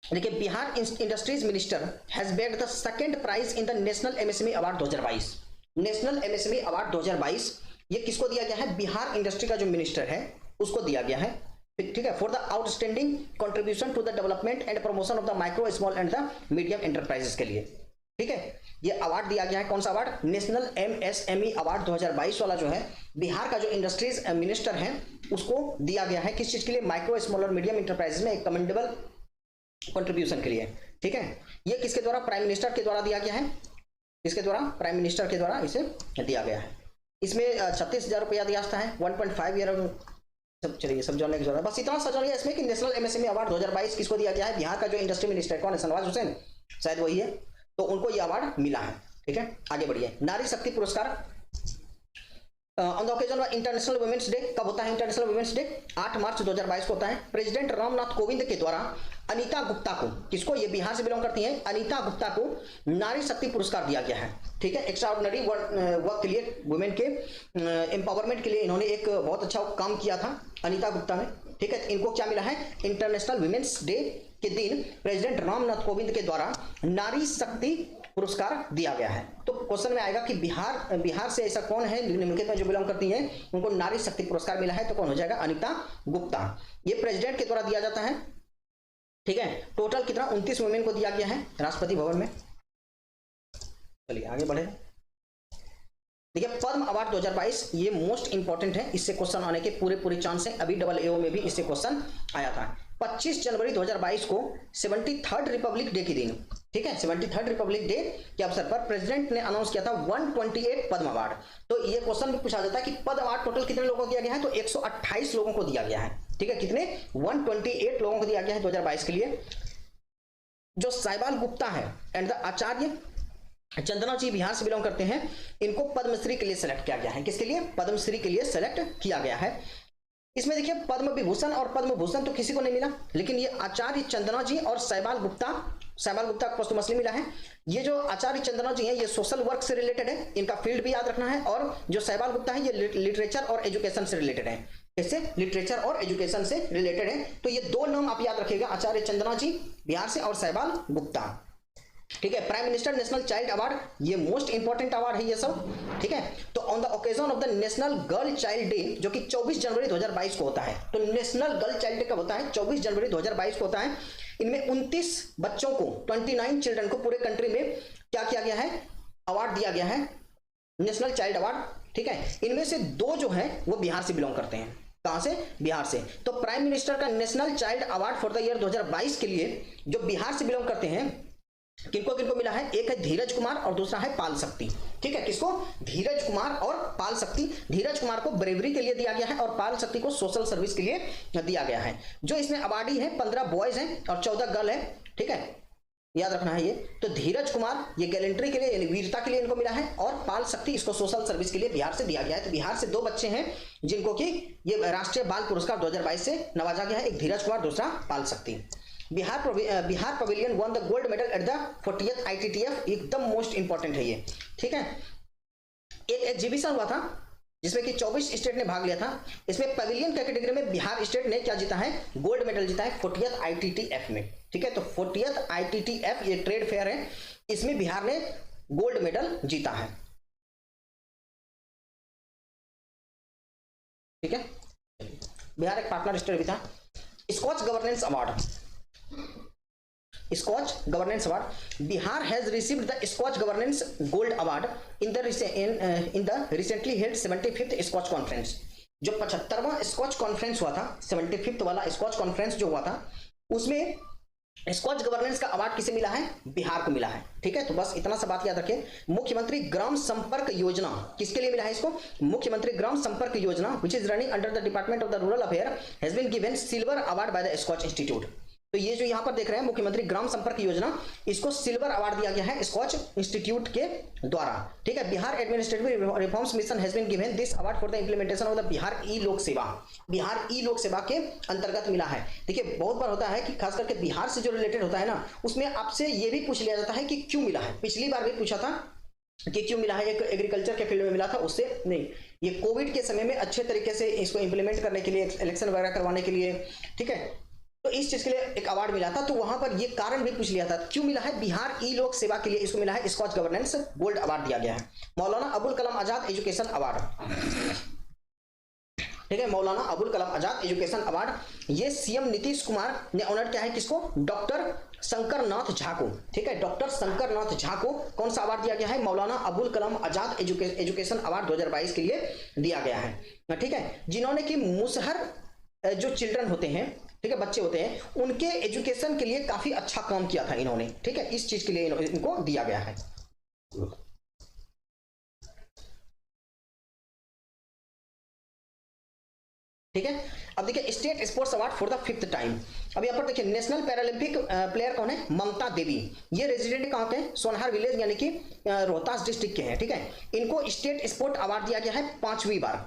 देखिए Bihar industries minister has bagged the second prize in the national MSME award 2022। National MSME award 2022 ये किसको दिया गया है, बिहार इंडस्ट्री का जो मिनिस्टर है उसको दिया गया है, ठीक है, for the outstanding contribution to the development and promotion of the micro small and the medium enterprises के लिए, ठीक है। ये अवार्ड दिया गया है, कौन सा अवार्ड, नेशनल एमएसएमई अवार्ड 2022 वाला जो है बिहार का जो इंडस्ट्रीज मिनिस्टर है उसको दिया गया है, किस चीज के लिए, माइक्रो स्मॉल और मीडियम एंटरप्राइजेस में एक कमेंडेबल कंट्रीब्यूशन के लिए, ठीक है। ये किसके द्वारा, प्राइम मिनिस्टर के द्वारा दिया गया है, किसके द्वारा, प्राइम मिनिस्टर के द्वारा इसे दिया गया है। इसमें 36,000 रुपया दिया जाता है, 1.5 ईयर, सब चलिए सब जानने की जरूरत, बस इतना सा जानिए इसमें कि नेशनल एमएसएमई अवार्ड 2022 किसको दिया गया है, बिहार का जो इंडस्ट्री मिनिस्टर कौन है, शहनवाज हुसैन, शायद वही है, तो उनको ये अवार्ड मिला है, ठीक है। आगे बढ़िए, Nari Shakti Puraskar on the occasion of international women's day, कब होता है इंटरनेशनल वुमेन्स डे, 8 मार्च 2022 को होता है। प्रेसिडेंट रामनाथ कोविंद के द्वारा अनीता गुप्ता को, किसको, ये बिहार से बिलोंग करती हैं, अनीता गुप्ता को नारी शक्ति पुरस्कार दिया गया है, ठीक है। एक्स्ट्राऑर्डिनरी वर्क के लिए, वुमेन के एम्पावरमेंट के लिए इन्होंने एक बहुत अच्छा काम किया था अनीता गुप्ता ने, ठीक है। इनको क्या मिला है, इंटरनेशनल वुमेन्स डे के दिन प्रेसिडेंट रामनाथ कोविंद के द्वारा नारी शक्ति पुरस्कार दिया गया है। तो क्वेश्चन में आएगा कि बिहार से ऐसा कौन है निम्नलिखित में जो बिलोंग करती हैं उनको नारी शक्ति पुरस्कार मिला है, तो कौन हो जाएगा, अनीता गुप्ता। ये प्रेसिडेंट के द्वारा दिया जाता है, ठीक है। टोटल कितना, 29 वुमेन को दिया गया है राष्ट्रपति भवन में। चलिए आगे बढ़े, देखिए पद्म अवार्ड 2022 ये मोस्ट इंपॉर्टेंट है, इससे क्वेश्चन आने के पूरे चांस है, अभी AAO में भी इससे क्वेश्चन आया था। 25 जनवरी 2022 को 73rd रिपब्लिक डे के दिन, ठीक है, 73rd रिपब्लिक डे के अवसर पर प्रेसिडेंट ने अनाउंस किया था 128 पद्म अवार्ड। तो ये क्वेश्चन भी पूछा जाता है कि पद्म अवार्ड टोटल कितने लोगों को दिया गया है, तो 128 लोगों को दिया गया है, ठीक है। कितने, 128 लोगों को दिया गया है 2022 के लिए। जो साइबाल गुप्ता है एंड द आचार्य चंदना जी बिहार से बिलोंग करते हैं, इनको पद्मश्री के लिए सेलेक्ट किया गया है। किसके लिए? पद्मश्री के लिए सेलेक्ट किया गया है। इसमें देखिए पद्म विभूषण और पद्म भूषण तो किसी को नहीं मिला, लेकिन ये आचार्य चंदना जी और शैवाल गुप्ता को पोस्टमसली मिला है। ये जो आचार्य चंदना जी हैं ये सोशल वर्क से रिलेटेड है, इनका फील्ड भी याद रखना है। और जो शैवाल गुप्ता है ये लिटरेचर और एजुकेशन से रिलेटेड है। इससे लिटरेचर और एजुकेशन से रिलेटेड है। तो ये दो नाम आप याद रखिएगा, आचार्य चंदना जी बिहार से और शैवाल गुप्ता। ठीक है। Prime minister national child award, ये मोस्ट इंपॉर्टेंट अवार्ड है ये सब। ठीक है। तो on the occasion of the national girl child day जो कि 24 जनवरी 2022 को होता है, तो नेशनल गर्ल चाइल्ड डे कब होता है? 24 जनवरी 2022 को होता है। इनमें 29 बच्चों को, 29 चिल्ड्रन को पूरे कंट्री में क्या किया गया है? अवार्ड दिया गया है, नेशनल चाइल्ड अवार्ड। ठीक है। इनमें से 2 जो है वो बिहार से बिलोंग करते हैं। कहां से? बिहार से। तो प्राइम मिनिस्टर का national child award for the year 2022 के लिए जो बिहार से बिलोंग करते हैं, किनको किनको मिला है? एक है धीरज कुमार और दूसरा है पाल शक्ति। ठीक है। किसको? धीरज कुमार और पाल शक्ति। धीरज कुमार को ब्रेवरी के लिए दिया गया है और पाल शक्ति को सोशल सर्विस के लिए दिया गया है। जो इसमें अवार्डी है 15 बॉयज हैं और 14 गर्ल है। ठीक है, याद रखना है ये। तो धीरज कुमार ये गैलेंट्री के लिए यानी वीरता के लिए इनको मिला है, और पाल शक्ति इसको सोशल सर्विस के लिए बिहार से दिया गया है। तो बिहार से 2 बच्चे हैं जिनको कि ये राष्ट्रीय बाल पुरस्कार 2022 से नवाजा गया है, एक धीरज कुमार, दूसरा पाल शक्ति। Bihar pavilion one the gold medal at the 40th ITTF, एकदम मोस्ट इंपॉर्टेंट है ये। ठीक है। एक एग्जीबिशन हुआ था जिसमें कि 24 स्टेट ने भाग लिया था। इसमें पवेलियन कैटेगरी में बिहार स्टेट ने क्या जीता है? गोल्ड मेडल जीता है 40th ITTF में। ठीक है। तो 40th ITTF ये ट्रेड फेयर है, इसमें बिहार ने गोल्ड मेडल जीता है। ठीक है। बिहार एक पार्टनर स्टेट भी था। Skoch governance award, Skoch governance award, Bihar has received the Skoch governance gold award in the recently held 75th Skoch conference. जो 75वां स्कॉच कॉन्फ्रेंस हुआ था, 75th वाला स्कॉच कॉन्फ्रेंस जो हुआ था, उसमें स्कॉच गवर्नेंस का अवार्ड किसे मिला है? बिहार को मिला है। ठीक है। तो बस इतना सा बात याद रखें। मुख्यमंत्री ग्राम संपर्क योजना किसके लिए मिला है इसको? मुख्यमंत्री Gram Sampark Yojana which is running under the department of the rural affair has been given silver award by the Skoch institute. तो ये जो यहां पर देख रहे हैं मुख्यमंत्री ग्राम संपर्क योजना, इसको सिल्वर अवार्ड दिया गया है स्कॉच इंस्टीट्यूट के द्वारा। ठीक है। Bihar administrative reforms mission has been given this award for the implementation of the Bihar E Lok Seva. Bihar E Lok सेवा के अंतर्गत मिला है। देखिए बहुत बार होता है कि खास करके बिहार से जो रिलेटेड होता है ना, उसमें आपसे ये भी पूछ लिया जाता है कि क्यों मिला है। पिछली बार भी पूछा था कि क्यों मिला है, एक एग्रीकल्चर के फील्ड में मिला था, उससे नहीं, ये कोविड के समय में अच्छे तरीके से इसको इंप्लीमेंट करने के लिए, इलेक्शन वगैरह करवाने के लिए, ठीक है, तो इस चीज के लिए एक अवार्ड मिला था। तो वहां पर ये कारण भी पूछ लिया था क्यों मिला है। बिहार ई लोक सेवा के लिए इसको मिला है स्कॉच गवर्नेंस गोल्ड अवार्ड दिया गया है। मौलाना अबुल कलाम आजाद एजुकेशन अवार्ड, ठीक है, मौलाना अबुल कलाम आजाद एजुकेशन अवार्ड, ये सीएम नीतीश कुमार ने ऑनर किया है किसको? डॉक्टर शंकर नाथ झा को। ठीक है। डॉक्टर शंकर नाथ झा को कौन सा अवार्ड दिया गया है? मौलाना अबुल कलाम आजाद एजुकेशन अवार्ड 2022 के लिए दिया गया है। ठीक है। जिन्होंने कि मुसहर जो चिल्ड्रन होते हैं, ठीक है, बच्चे होते हैं, उनके एजुकेशन के लिए काफी अच्छा काम किया था इन्होंने। ठीक है। इस चीज के लिए इनको दिया गया है। ठीक है। अब देखिए state sports award for the 5th time. अब यहाँ पर देखिए नेशनल पैरालंपिक प्लेयर कौन है? ममता देवी। ये रेजिडेंट कहाँ के हैं? सोनहर विलेज यानी कि रोहतास डिस्ट्रिक्ट के हैं। ठीक है। इनको स्टेट स्पोर्ट अवार्ड दिया गया है 5वीं बार।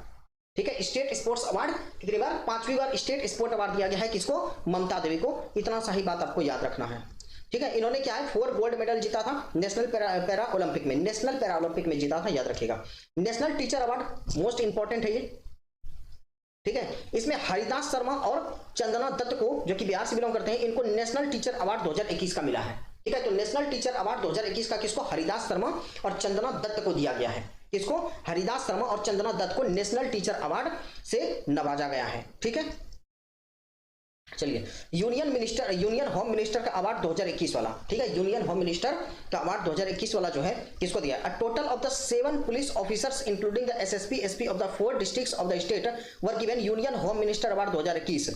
ठीक है। स्टेट स्पोर्ट्स अवार्ड कितनी बार? 5वीं बार स्टेट स्पोर्ट अवार्ड दिया गया है किसको? ममता देवी को। इतना सही बात आपको याद रखना है। ठीक है। इन्होंने क्या है 4 गोल्ड मेडल जीता था नेशनल पैरा ओलंपिक में, नेशनल पैरा ओलंपिक में जीता था, याद रखिएगा। National teacher award most important है ये। ठीक है। इसमें हरिदास शर्मा और चंदना दत्त को, जो कि बिहार से बिलोंग करते हैं, इनको नेशनल टीचर अवार्ड 2021 का मिला है। ठीक है। तो नेशनल टीचर अवार्ड 2021 का किसको? हरिदास शर्मा और चंदना दत्त को दिया गया है। किसको? हरिदास शर्मा और चंदना दत्त को नेशनल टीचर अवार्ड से नवाजा गया है। ठीक है। चलिए यूनियन होम मिनिस्टर का अवार्ड 2021 वाला, ठीक है, यूनियन होम मिनिस्टर का अवार्ड 2021 वाला जो है किसको दिया? A total of the 7 police officers including the SSP SP of the 4 districts of the state were given union home minister award 2021।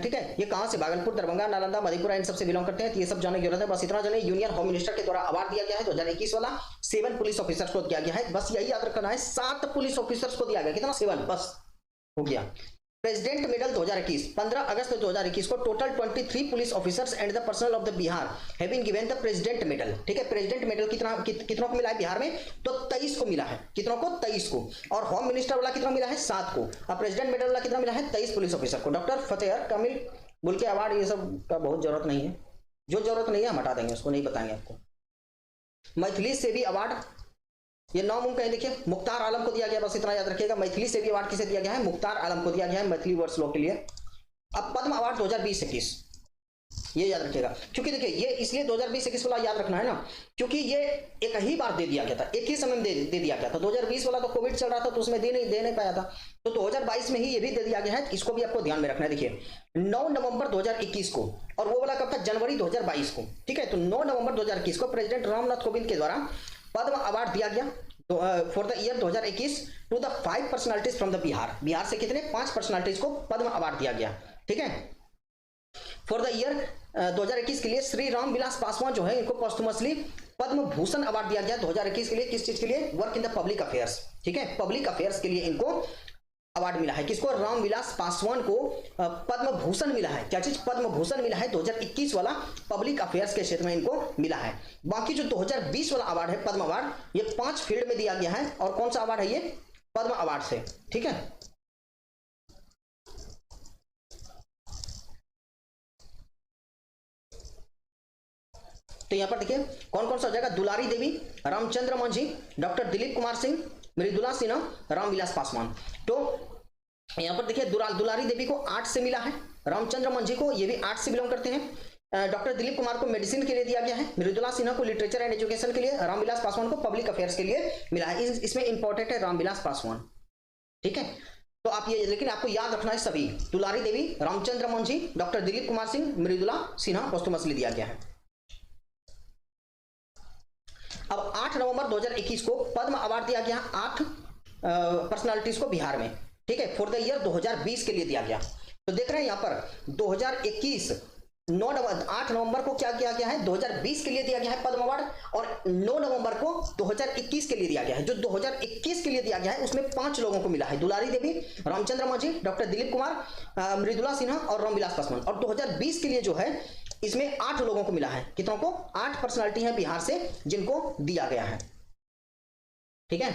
ठीक है। ये कहां से? भागलपुर, दरभंगा, नालंदा, मधेपुरा, इन सबसे बिलोंग करते हैं। तो ये सब जानने की जरूरत है, बस इतना जाने। यूनियन होम मिनिस्टर के द्वारा अवार्ड दिया गया है 2021 वाला, 7 पुलिस ऑफिसर्स को दिया गया है। बस यही याद रखना है, 7 पुलिस ऑफिसर्स को दिया गया। कितना? 7, बस हो गया। प्रेसिडेंट मेडल 2021, 15 अगस्त 2021 को total 23 police officers and the personnel of the Bihar have been given the president medal. ठीक है, प्रेसिडेंट मेडल कितनों को मिला है बिहार में? तो 23 को मिला है। कितनों को? 23 को। और होम मिनिस्टर वाला कितना मिला है? 7 को। और प्रेसिडेंट मेडल वाला कितना मिला है? 23 पुलिस ऑफिसर को। डॉक्टर फतेहर कामिल बुल के अवार्ड ये सब का बहुत जरूरत नहीं है, जो जरूरत नहीं है हम हटा देंगे, उसको नहीं बताएंगे आपको। मैथिली से भी अवार्ड ये 9 मुमकिन, देखिए मुख्तार आलम को दिया गया, बस इतना याद रखिएगा। मैथिली से भी अवार्ड किसे दिया गया है? मुख्तार आलम को दिया गया है मैथिली वर्ड्स लॉ के लिए। अब पद्म अवार्ड 2020-21 ये याद रखिएगा, क्योंकि देखिए ये इसलिए 2020-21 वाला याद रखना है ना, क्योंकि ये एक ही बार दे दिया गया था, एक ही समय में दे दिया गया था। 2020 वाला तो कोविड चल रहा था तो उसमें दे नहीं पाया था, तो 2022 में ही ये भी दे दिया गया है। इसको भी आपको ध्यान में रखना है। देखिए 9 नवंबर 2021 को, और वो वाला कब था? जनवरी 2022 को। ठीक है, तो 9 नवंबर 2021 को प्रेसिडेंट रामनाथ कोविंद के द्वारा पद्म अवार्ड दिया गया for the year 2021 to the 5 personalities from the Bihar. Bihar से कितने? 5 पर्सनालिटीज को पद्म अवार्ड दिया गया। ठीक है, फॉर द ईयर 2021 के लिए श्री राम विलास पासवान जो है इनको पोस्टमसली पद्म भूषण अवार्ड दिया गया 2021 के लिए। किस चीज के लिए? Work in the public affairs. ठीक है, पब्लिक अफेयर्स के लिए इनको अवार्ड मिला है। किसको? रामविलास पासवान को पद्म भूषण मिला है। क्या चीज? पद्म भूषण मिला है 2021 वाला पब्लिक अफेयर्स के क्षेत्र में इनको मिला है। बाकी जो 2020 वाला अवार्ड है पद्म अवार्ड, ये 5 फील्ड में दिया गया है। और कौन सा अवार्ड है ये? पद्म अवार्ड से। ठीक है, तो यहां पर देखिए कौन कौन सा हो जाएगा? दुलारी देवी, रामचंद्र मांझी, डॉक्टर दिलीप कुमार सिंह, मृदुला सिन्हा, रामविलास पासवान। तो यहां पर देखिए दुलारी देवी को आर्ट्स से मिला है, रामचंद्र मांझी को ये भी आर्ट्स से बिलोंग करते हैं, डॉक्टर दिलीप कुमार को मेडिसिन के लिए दिया गया है, मृदुला सिन्हा को लिटरेचर एंड एजुकेशन के लिए, रामविलास पासवान को पब्लिक अफेयर्स के लिए मिला है। इसमें इंपॉर्टेंट है रामविलास पासवान। ठीक है, तो आप ये, लेकिन आपको याद रखना है सभी, दुलारी देवी, रामचंद्र मांझी, डॉक्टर दिलीप कुमार सिंह, मृदुला सिन्हा पोस्टमसली दिया गया है। अब 8 नवंबर 2021 को पद्म अवार्ड दिया गया 8 पर्सनालिटीज को बिहार में। ठीक है, फॉर द ईयर 2020 के लिए दिया गया। तो देख रहे हैं यहां पर 2021 8 नवंबर को क्या किया गया है? 2020 के लिए दिया गया है पद्म अवार्ड, और 9 नवंबर को 2021 के लिए दिया गया है। जो 2021 के लिए दिया गया है उसमें 5 लोगों को मिला है, दुलारी देवी, रामचंद्र मांझी, डॉक्टर दिलीप कुमार, मृदुला सिन्हा और रामविलास पासवान। और 2020 के लिए जो है इसमें 8 लोगों को मिला है। कितनों को? 8 पर्सनालिटी है बिहार से जिनको दिया गया है। ठीक है,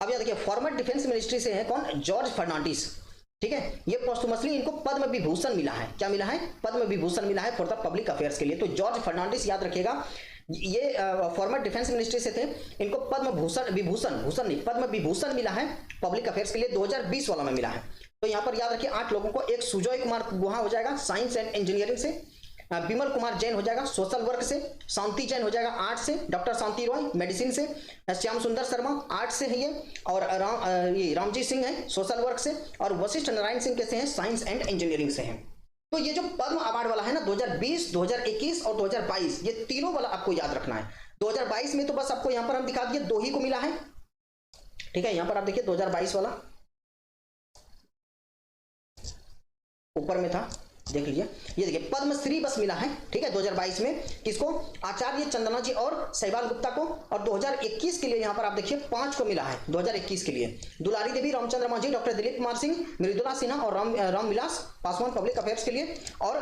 अब यह देखिए फॉर्मर डिफेंस मिनिस्ट्री से है कौन? जॉर्ज फर्नांडिस। ठीक है, ये पोस्टमसली इनको पद्म विभूषण मिला है। क्या मिला है? पद्म विभूषण मिला है फॉर द पब्लिक अफेयर्स के लिए। तो जॉर्ज फर्नांडिस याद रखिएगा, ये फॉर्मर डिफेंस मिनिस्ट्री से थे, इनको पद्म भूषण नहीं पद्म विभूषण मिला है पब्लिक अफेयर्स के लिए, 2020 वाला में मिला है। तो यहां पर याद रखिए 8 लोगों को। एक सुजय कुमार गुहा हो जाएगा साइंस एंड इंजीनियरिंग से, विमल कुमार जैन हो जाएगा सोशल वर्क से, शांति जैन हो जाएगा आर्ट से, डॉक्टर शांति रॉय मेडिसिन से, श्याम सुंदर शर्मा आर्ट से है ये, और रामजी सिंह है सोशल वर्क से, और वशिष्ठ नारायण सिंह कैसे हैं? साइंस एंड इंजीनियरिंग से हैं। तो ये जो पद्म अवार्ड वाला है ना 2020, 2021 और 2022, ये तीनों वाला आपको याद रखना है। 2022 में तो बस आपको यहां पर हम दिखा दिए 2 ही को मिला है। ठीक है, यहां पर आप देखिए 2022 वाला ऊपर में था, देख लीजिए, ये देखिए पद्मश्री बस मिला है। ठीक है, 2022 में किसको? आचार्य चंदना जी और सहवाल गुप्ता को। और 2021 के लिए यहां पर आप देखिए 5 को मिला है 2021 के लिए, दुलारी देवी, रामचंद्र मांझी, डॉक्टर दिलीप कुमार सिंह, मृदुला सिन्हा और रामविलास पासवान पब्लिक अफेयर्स के लिए। और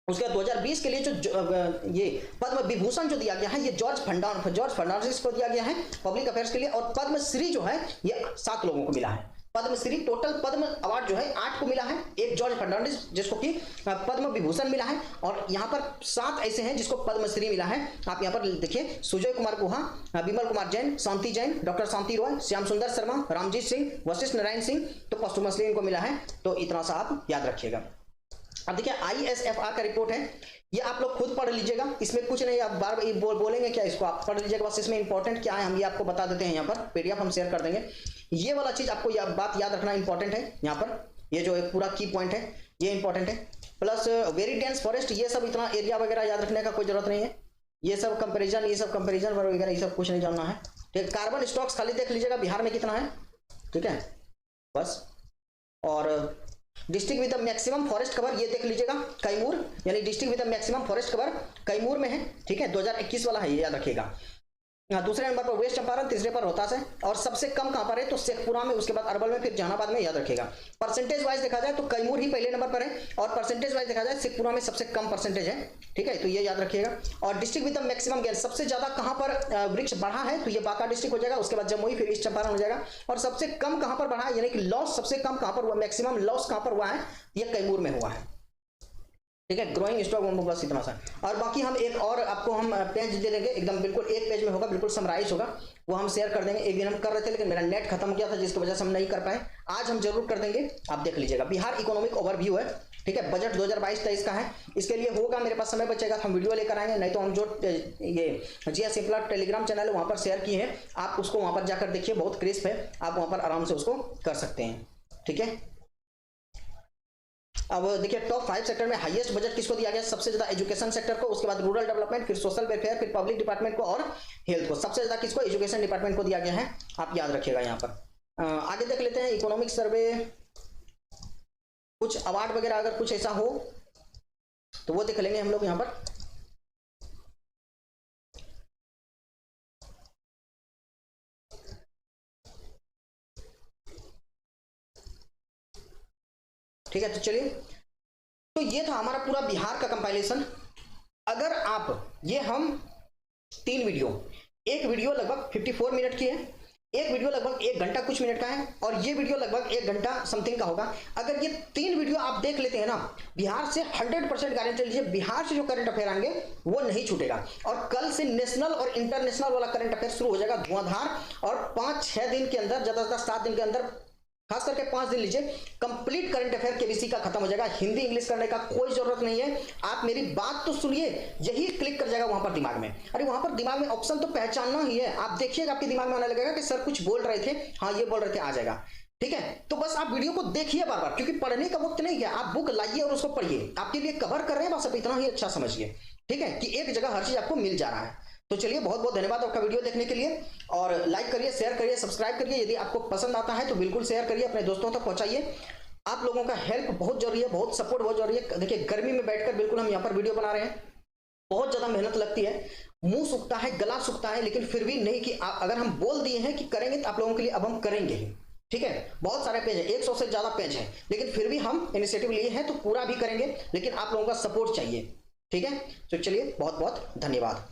उसके बाद 2020 के लिए जो ये पद्म विभूषण जो दिया गया है ये जॉर्ज फर्नांडिस को दिया गया है पब्लिक अफेयर्स के लिए। और पद्मश्री जो है ये 7 लोगों को मिला है। पद्मश्री टोटल पद्म अवार्ड जो है 8 को मिला है, एक जॉर्ज फर्नांडिस जिसको कि पद्म विभूषण मिला है, और यहां पर 7 ऐसे हैं जिसको पद्मश्री मिला है। आप यहां पर देखिए सुजय कुमार गुहा, विमल कुमार जैन, शांति जैन, डॉक्टर शांति रॉय, श्याम सुंदर शर्मा, रामजीत सिंह, वशिष्ठ नारायण सिंह, तो पोस्टमसली इनको मिला है। तो इतना सा आप याद रखिएगा। अब देखिए ISFR का रिपोर्ट है, ये आप लोग खुद पढ़ लीजिएगा, इसमें कुछ नहीं, आप बार बोलेंगे क्या, इसको आप पढ़ लीजिएगा बस। इसमें इंपॉर्टेंट क्या है हम ये आपको बता देते हैं, यहाँ पर PDF हम शेयर कर देंगे। ये वाला चीज आपको बात याद रखना इंपॉर्टेंट है। यहाँ पर ये जो एक पूरा की पॉइंट है ये इंपॉर्टेंट है, प्लस वेरी डेंस फॉरेस्ट, ये सब इतना एरिया वगैरह याद रखने का कोई जरूरत नहीं है। ये सब कंपेरिजन वगैरह ये सब कुछ नहीं जानना है। ठीक है, कार्बन स्टॉक्स खाली देख लीजिएगा बिहार में कितना है। ठीक है, बस। और district with the maximum forest cover ये देख लीजिएगा, कैमूर, यानी district with the maximum forest cover Kaimur में है। ठीक है, 2021 वाला है, ये याद रखिएगा। दूसरे नंबर पर वेस्ट चंपारण, तीसरे पर रोहतास है, और सबसे कम कहां पर है तो शेखपुरा में, उसके बाद अरवल में, फिर जहानाबाद में, याद रखिएगा। परसेंटेज वाइज देखा जाए तो कैमूर ही पहले नंबर पर है, और परसेंटेज वाइज देखा जाए शेखपुरा में सबसे कम परसेंटेज है, ठीक है, तो ये याद रखिएगा। और district with the maximum gain, सबसे ज्यादा कहां पर वृक्ष बढ़ा है तो ये बांका डिस्ट्रिक्ट हो जाएगा, उसके बाद जमुई, फिर ईस्ट चंपारण हो जाएगा। और सबसे कम कहां पर बढ़ा है, यानी कि लॉस सबसे कम कहां पर हुआ, मैक्सिमम लॉस कहां पर हुआ है, ये कैमूर में हुआ है, ठीक है। ग्रोइंग स्टॉक बस इतना सा। और बाकी हम एक और आपको हम पेज दे देंगे, एकदम बिल्कुल एक पेज में होगा, बिल्कुल समराइज होगा, वो हम शेयर कर देंगे। एक दिन हम कर रहे थे लेकिन मेरा नेट खत्म हो गया था, जिसकी वजह से हम नहीं कर पाए, आज हम जरूर कर देंगे, आप देख लीजिएगा। बिहार इकोनॉमिक ओवरव्यू है, ठीक है, बजट 2022-23 का है। इसके लिए होगा, मेरे पास समय बचेगा तो हम वीडियो लेकर आएंगे, नहीं तो हम जो ये जीएस सिंपलर टेलीग्राम चैनल है वहां पर शेयर किए हैं, आप उसको वहां पर जाकर देखिए, बहुत क्रिस्प है, आप वहां पर आराम से उसको कर सकते हैं, ठीक है। अब देखिए टॉप 5 सेक्टर में हाईएस्ट बजट किसको दिया गया, सबसे ज्यादा एजुकेशन सेक्टर को, उसके बाद रूरल डेवलपमेंट, फिर सोशल वेलफेयर, फिर पब्लिक डिपार्टमेंट को और हेल्थ को। सबसे ज्यादा किसको, एजुकेशन डिपार्टमेंट को दिया गया है, आप याद रखिएगा। यहाँ पर आगे देख लेते हैं इकोनॉमिक सर्वे, कुछ अवार्ड वगैरह अगर कुछ ऐसा हो तो वो देख लेंगे हम लोग यहाँ पर। ठीक है, तो चलिए, तो ये था हमारा पूरा बिहार का कंपाइलेशन। अगर आप ये हम 3 वीडियो, एक वीडियो लगभग 54 मिनट की है, एक वीडियो लगभग 1 घंटा कुछ मिनट का है, और ये वीडियो लगभग 1 घंटा समथिंग का होगा। अगर ये 3 वीडियो आप देख लेते हैं ना, बिहार से 100% गारंटी लीजिए, बिहार से जो करंट अफेयर आएंगे वो नहीं छूटेगा। और कल से नेशनल और इंटरनेशनल वाला करंट अफेयर शुरू हो जाएगा धुआंधार, और 5-6 दिन के अंदर, ज्यादा से ज्यादा 7 दिन के अंदर, खास करके 5 दिन लीजिए, कंप्लीट करंट अफेयर केबीसी का खत्म हो जाएगा। हिंदी इंग्लिश करने का कोई जरूरत नहीं है, आप मेरी बात तो सुनिए, यही क्लिक कर जाएगा वहां पर दिमाग में। अरे वहां पर दिमाग में ऑप्शन तो पहचानना ही है, आप देखिएगा आपके दिमाग में आने लगेगा कि सर कुछ बोल रहे थे, हाँ ये बोल रहे थे, आ जाएगा, ठीक है। तो बस आप वीडियो को देखिए बार बार, क्योंकि पढ़ने का वक्त नहीं है, आप बुक लाइए और उसको पढ़िए, आपके लिए कवर कर रहे हैं, बस आप इतना ही अच्छा समझिए, ठीक है, कि एक जगह हर चीज आपको मिल जा रहा है। तो चलिए, बहुत बहुत धन्यवाद आपका वीडियो देखने के लिए, और लाइक करिए, शेयर करिए, सब्सक्राइब करिए। यदि आपको पसंद आता है तो बिल्कुल शेयर करिए, अपने दोस्तों तक पहुंचाइए। आप लोगों का हेल्प बहुत जरूरी है, बहुत सपोर्ट बहुत जरूरी है। देखिए गर्मी में बैठकर बिल्कुल हम यहाँ पर वीडियो बना रहे हैं, बहुत ज्यादा मेहनत लगती है, मुंह सूखता है, गला सूखता है, लेकिन फिर भी नहीं, कि अगर हम बोल दिए हैं कि करेंगे तो आप लोगों के लिए अब हम करेंगे ही, ठीक है। बहुत सारे पेज है, 100 से ज्यादा पेज है, लेकिन फिर भी हम इनिशिएटिव लिए हैं तो पूरा भी करेंगे, लेकिन आप लोगों का सपोर्ट चाहिए, ठीक है। तो चलिए, बहुत बहुत धन्यवाद।